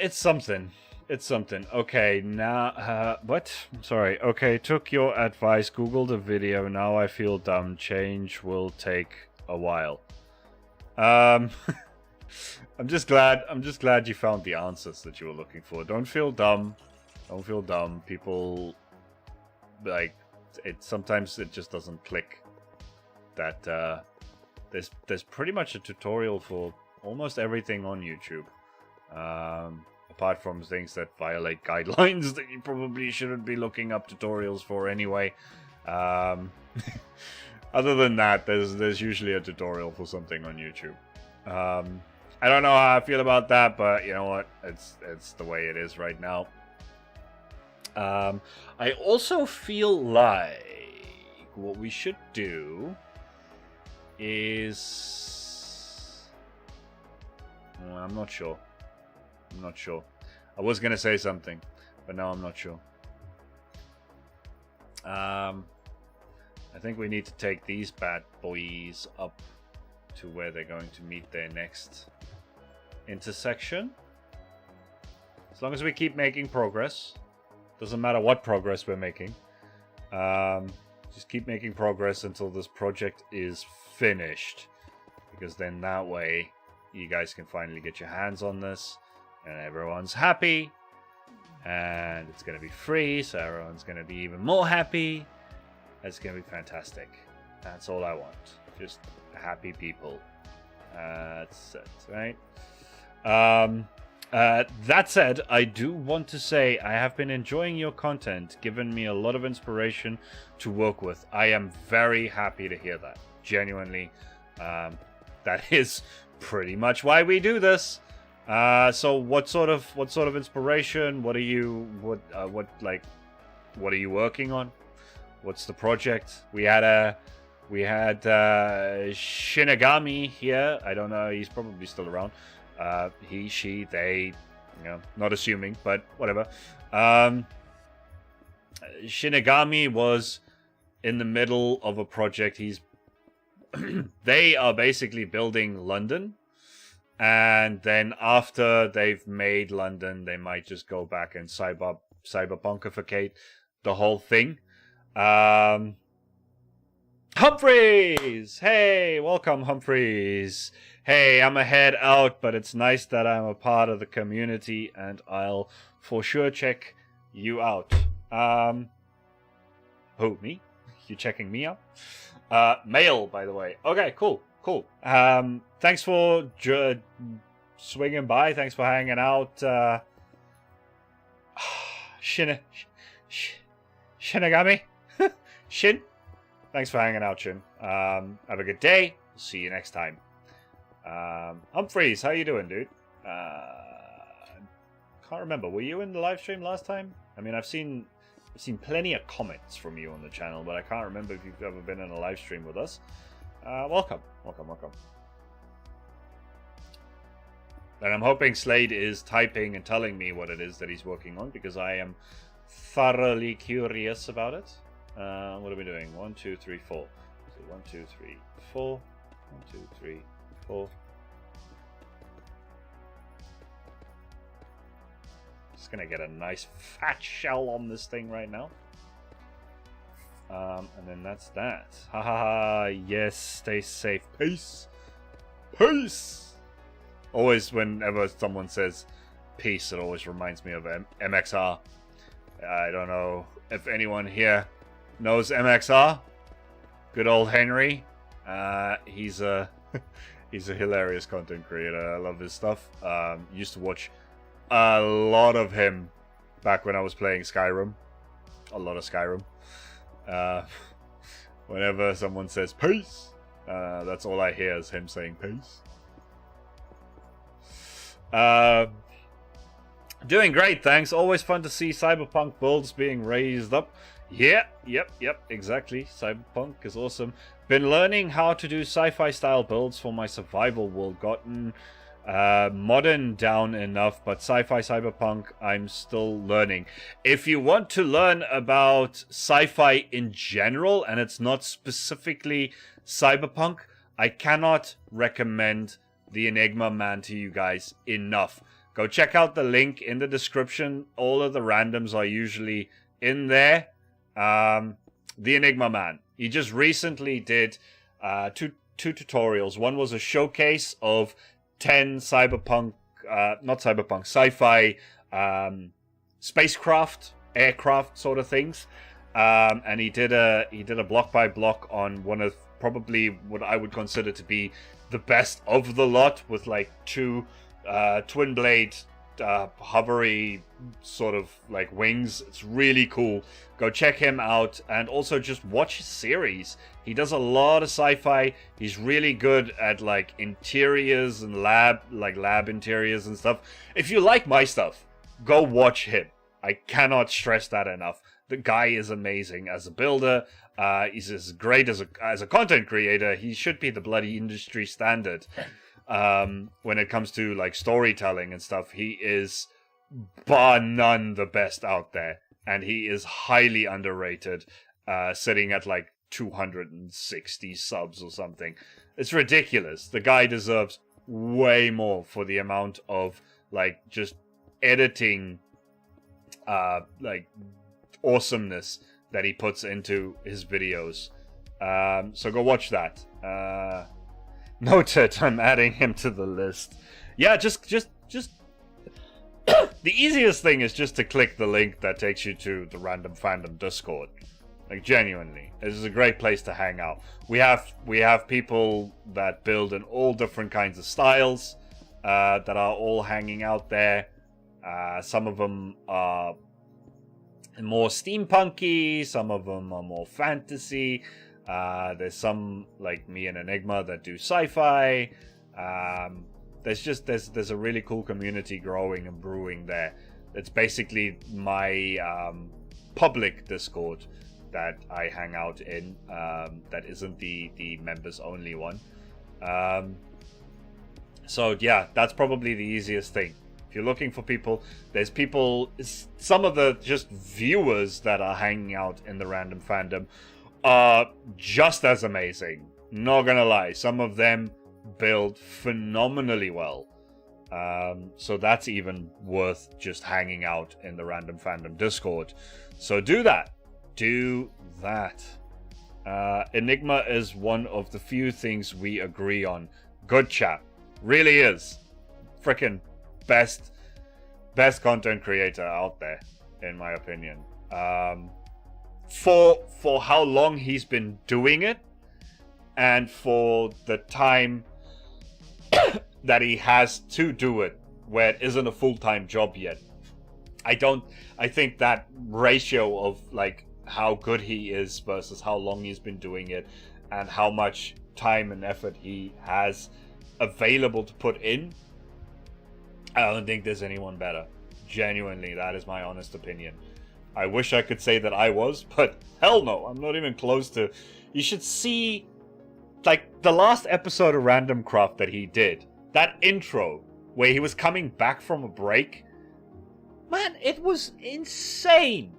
It's something. It's something. Okay, now... what? Sorry. Okay, took your advice, googled a video, now I feel dumb. Change will take a while. I'm just glad you found the answers that you were looking for. Don't feel dumb. Don't feel dumb. People... like... sometimes it just doesn't click. That, there's pretty much a tutorial for almost everything on YouTube. Apart from things that violate guidelines that you probably shouldn't be looking up tutorials for anyway. Other than that, there's usually a tutorial for something on YouTube. I don't know how I feel about that, but you know what? It's the way it is right now. I also feel like what we should do is... I'm not sure. I'm not sure. I was going to say something, but now I'm not sure. I think we need to take these bad boys up to where they're going to meet their next intersection. As long as we keep making progress. Doesn't matter what progress we're making. Just keep making progress until this project is finished. Because then that way, you guys can finally get your hands on this. And everyone's happy. And it's going to be free, so everyone's going to be even more happy. It's going to be fantastic. That's all I want. Just happy people. That's it, right? That said, I do want to say I have been enjoying your content, given me a lot of inspiration to work with. I am very happy to hear that. Genuinely. That is pretty much why we do this. So what sort of inspiration? What are you working on? What's the project? We had Shinigami here. I don't know. He's probably still around. He, she, they. You know, not assuming, but whatever. Shinigami was in the middle of a project. They are basically building London. And then after they've made London, they might just go back and cyberpunkificate the whole thing. Humphreys! Hey, welcome, Humphreys. Hey, I'm a head out, but it's nice that I'm a part of the community, and I'll for sure check you out. Who, me? You checking me out? Mail, by the way. Okay, cool. Thanks for swinging by. Thanks for hanging out. Shinigami? Shin? Thanks for hanging out, Chin. Have a good day. See you next time. Humphreys, how you doing, dude? Can't remember. Were you in the live stream last time? I mean, I've seen plenty of comments from you on the channel, but I can't remember if you've ever been in a live stream with us. Welcome. And I'm hoping Slade is typing and telling me what it is that he's working on, because I am thoroughly curious about it. What are we doing? 1, 2, 3, 4. So 1, 2, 3, 4. 1, 2, 3, 4. Just gonna get a nice fat shell on this thing right now. And then that's that. Ha ha ha. Yes, stay safe. Peace. Peace. Always, whenever someone says peace, it always reminds me of MXR. I don't know if anyone here knows MXR. Good old Henry. He's a he's a hilarious content creator. I love his stuff. Used to watch a lot of him back when I was playing Skyrim. A lot of Skyrim. Whenever someone says peace, that's all I hear is him saying peace. Doing great, thanks. Always fun to see Cyberpunk builds being raised up. Yep, exactly. Cyberpunk is awesome. Been learning how to do sci-fi style builds for my survival world. Gotten modern down enough, but sci-fi Cyberpunk I'm still learning. If you want to learn about sci-fi in general, and it's not specifically Cyberpunk, I cannot recommend the Enigma man to you guys enough. Go check out the link in the description. All of the randoms are usually in there. The Enigma man. He just recently did two tutorials. One was a showcase of 10 cyberpunk, not cyberpunk, sci-fi spacecraft, aircraft sort of things. And he did a block by block on one of probably what I would consider to be the best of the lot, with like 2 twin blade hovery sort of like wings. It's really cool. Go check him out, and also just watch his series. He does a lot of sci-fi. He's really good at like interiors and lab interiors and stuff. If you like my stuff, go watch him. I cannot stress that enough. The guy is amazing as a builder. He's as great as a content creator. He should be the bloody industry standard. When it comes to like storytelling and stuff, he is bar none the best out there, and he is highly underrated, sitting at like 260 subs or something. It's ridiculous. The guy deserves way more for the amount of like just editing like awesomeness that he puts into his videos. So go watch that. Noted, I'm adding him to the list. Yeah, just the easiest thing is just to click the link that takes you to the Random Fandom Discord. Like, genuinely, this is a great place to hang out. We have people that build in all different kinds of styles that are all hanging out there. Some of them are more steampunky, some of them are more fantasy. There's some like me and Enigma that do sci-fi. There's a really cool community growing and brewing there. It's basically my public Discord that I hang out in. That isn't the members only one. So yeah, that's probably the easiest thing. If you're looking for people, there's people, some of the just viewers that are hanging out in the Random Fandom are just as amazing. Not gonna lie, some of them build phenomenally well. So that's even worth just hanging out in the Random Fandom Discord. So do that. Do that. Enigma is one of the few things we agree on. Good chap. Really is. Frickin' best content creator out there, in my opinion. For how long he's been doing it, and for the time that he has to do it, where it isn't a full-time job yet. I think that ratio of like how good he is versus how long he's been doing it, and how much time and effort he has available to put in, I don't think there's anyone better. Genuinely, that is my honest opinion. I wish I could say that I was, but hell no, I'm not even close to. You should see, like, the last episode of Random Craft that he did. That intro, where he was coming back from a break. Man, it was insane.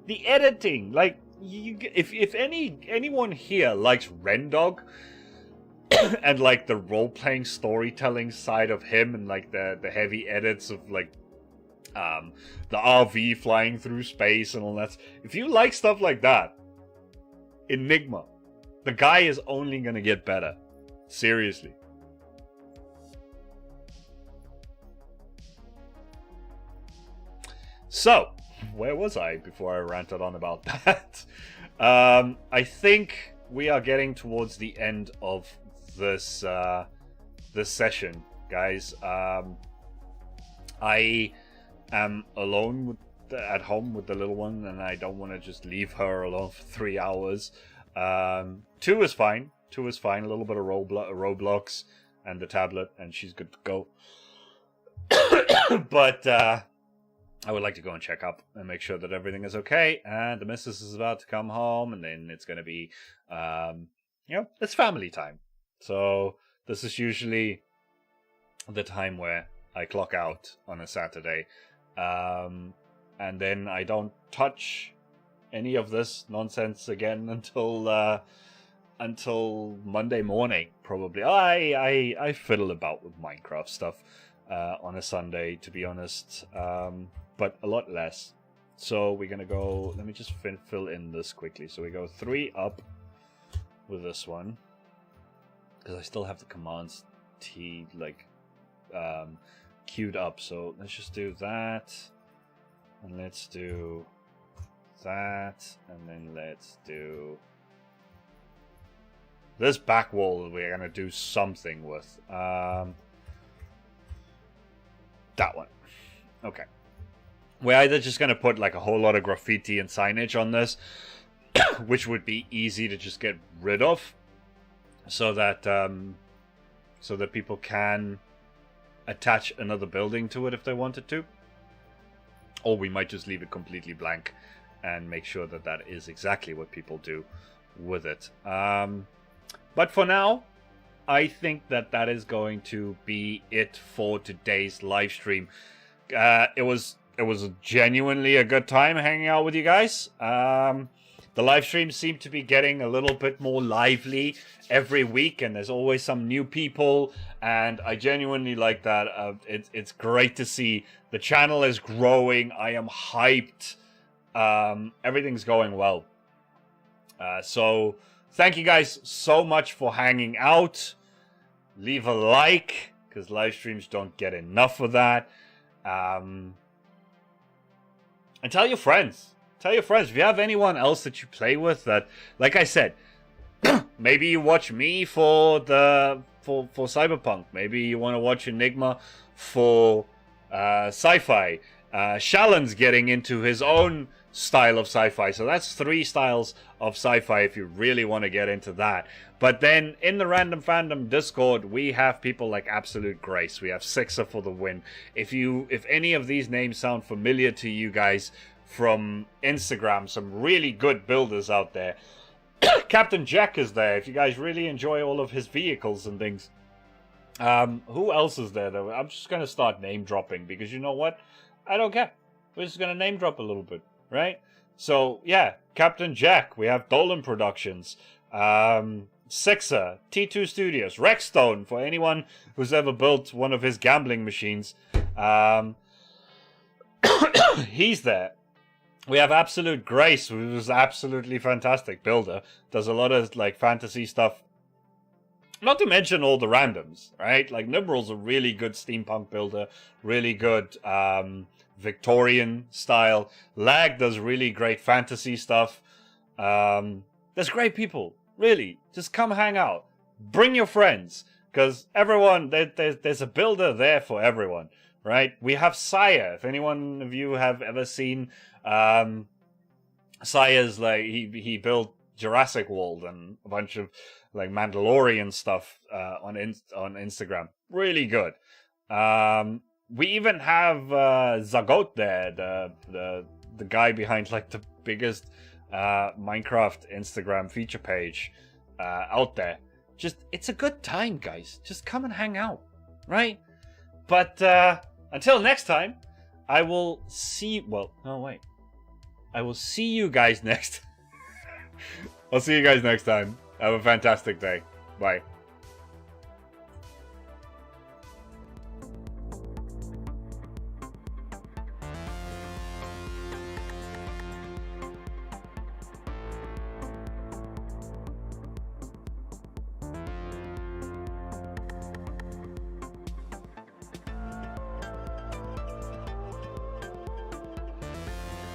The editing, like, if anyone here likes Rendog, and like the role-playing storytelling side of him, and like the heavy edits of like the RV flying through space and all that. If you like stuff like that, Enigma, the guy is only gonna get better. Seriously. So, where was I before I ranted on about that? I think we are getting towards the end of this this session, guys. I am alone at home with the little one, and I don't want to just leave her alone for 3 hours. 2 is fine. 2 is fine. A little bit of Roblox and the tablet, and she's good to go. But I would like to go and check up and make sure that everything is okay. And the missus is about to come home, and then it's going to be, it's family time. So this is usually the time where I clock out on a Saturday. And then I don't touch any of this nonsense again until Monday morning, probably. I fiddle about with Minecraft stuff on a Sunday, to be honest, but a lot less. So we're gonna go. Let me just fill in this quickly. So we go 3 up with this one, because I still have the commands T queued up. So let's just do that, and let's do that, and then let's do this back wall. We're gonna do something with that one. Okay. We're either just going to put like a whole lot of graffiti and signage on this, which would be easy to just get rid of, so that people can attach another building to it if they wanted to. Or we might just leave it completely blank and make sure that that is exactly what people do with it. But for now, I think that that is going to be it for today's live stream. It was genuinely a good time hanging out with you guys. The live streams seem to be getting a little bit more lively every week, and there's always some new people, and I genuinely like that. It's great to see the channel is growing. I am hyped. Everything's going well. So thank you guys so much for hanging out. Leave a like, because live streams don't get enough of that. And tell your friends. Tell your friends. If you have anyone else that you play with that, like I said, maybe you watch me for Cyberpunk. Maybe you want to watch Enigma for sci-fi. Shallan's getting into his own style of sci-fi. So that's 3 styles of sci-fi if you really want to get into that. But then in the Random Fandom Discord, we have people like Absolute Grace. We have Sixer for the win. If any of these names sound familiar to you guys from Instagram, some really good builders out there. Captain Jack is there. If you guys really enjoy all of his vehicles and things. Who else is there though? I'm just going to start name dropping, because you know what? I don't care. We're just going to name drop a little bit, right? So yeah, Captain Jack. We have Dolan Productions. Sixer, T2 Studios, Rexstone, for anyone who's ever built one of his gambling machines. He's there. We have Absolute Grace, who is absolutely fantastic builder. Does a lot of like fantasy stuff. Not to mention all the randoms, right? Like Liberal's a really good steampunk builder, really good Victorian style. Lag does really great fantasy stuff. There's great people. Really, just come hang out. Bring your friends, because everyone, there's a builder there for everyone, right? We have Sire. If anyone of you have ever seen Saya's like he built Jurassic World and a bunch of like Mandalorian stuff on Instagram. Really good. We even have Zagot there, the guy behind like the biggest Minecraft Instagram feature page out there. Just, it's a good time, guys. Just come and hang out, right? But until next time, I will see. Well, no, wait. I will see you guys next. I'll see you guys next time. Have a fantastic day. Bye.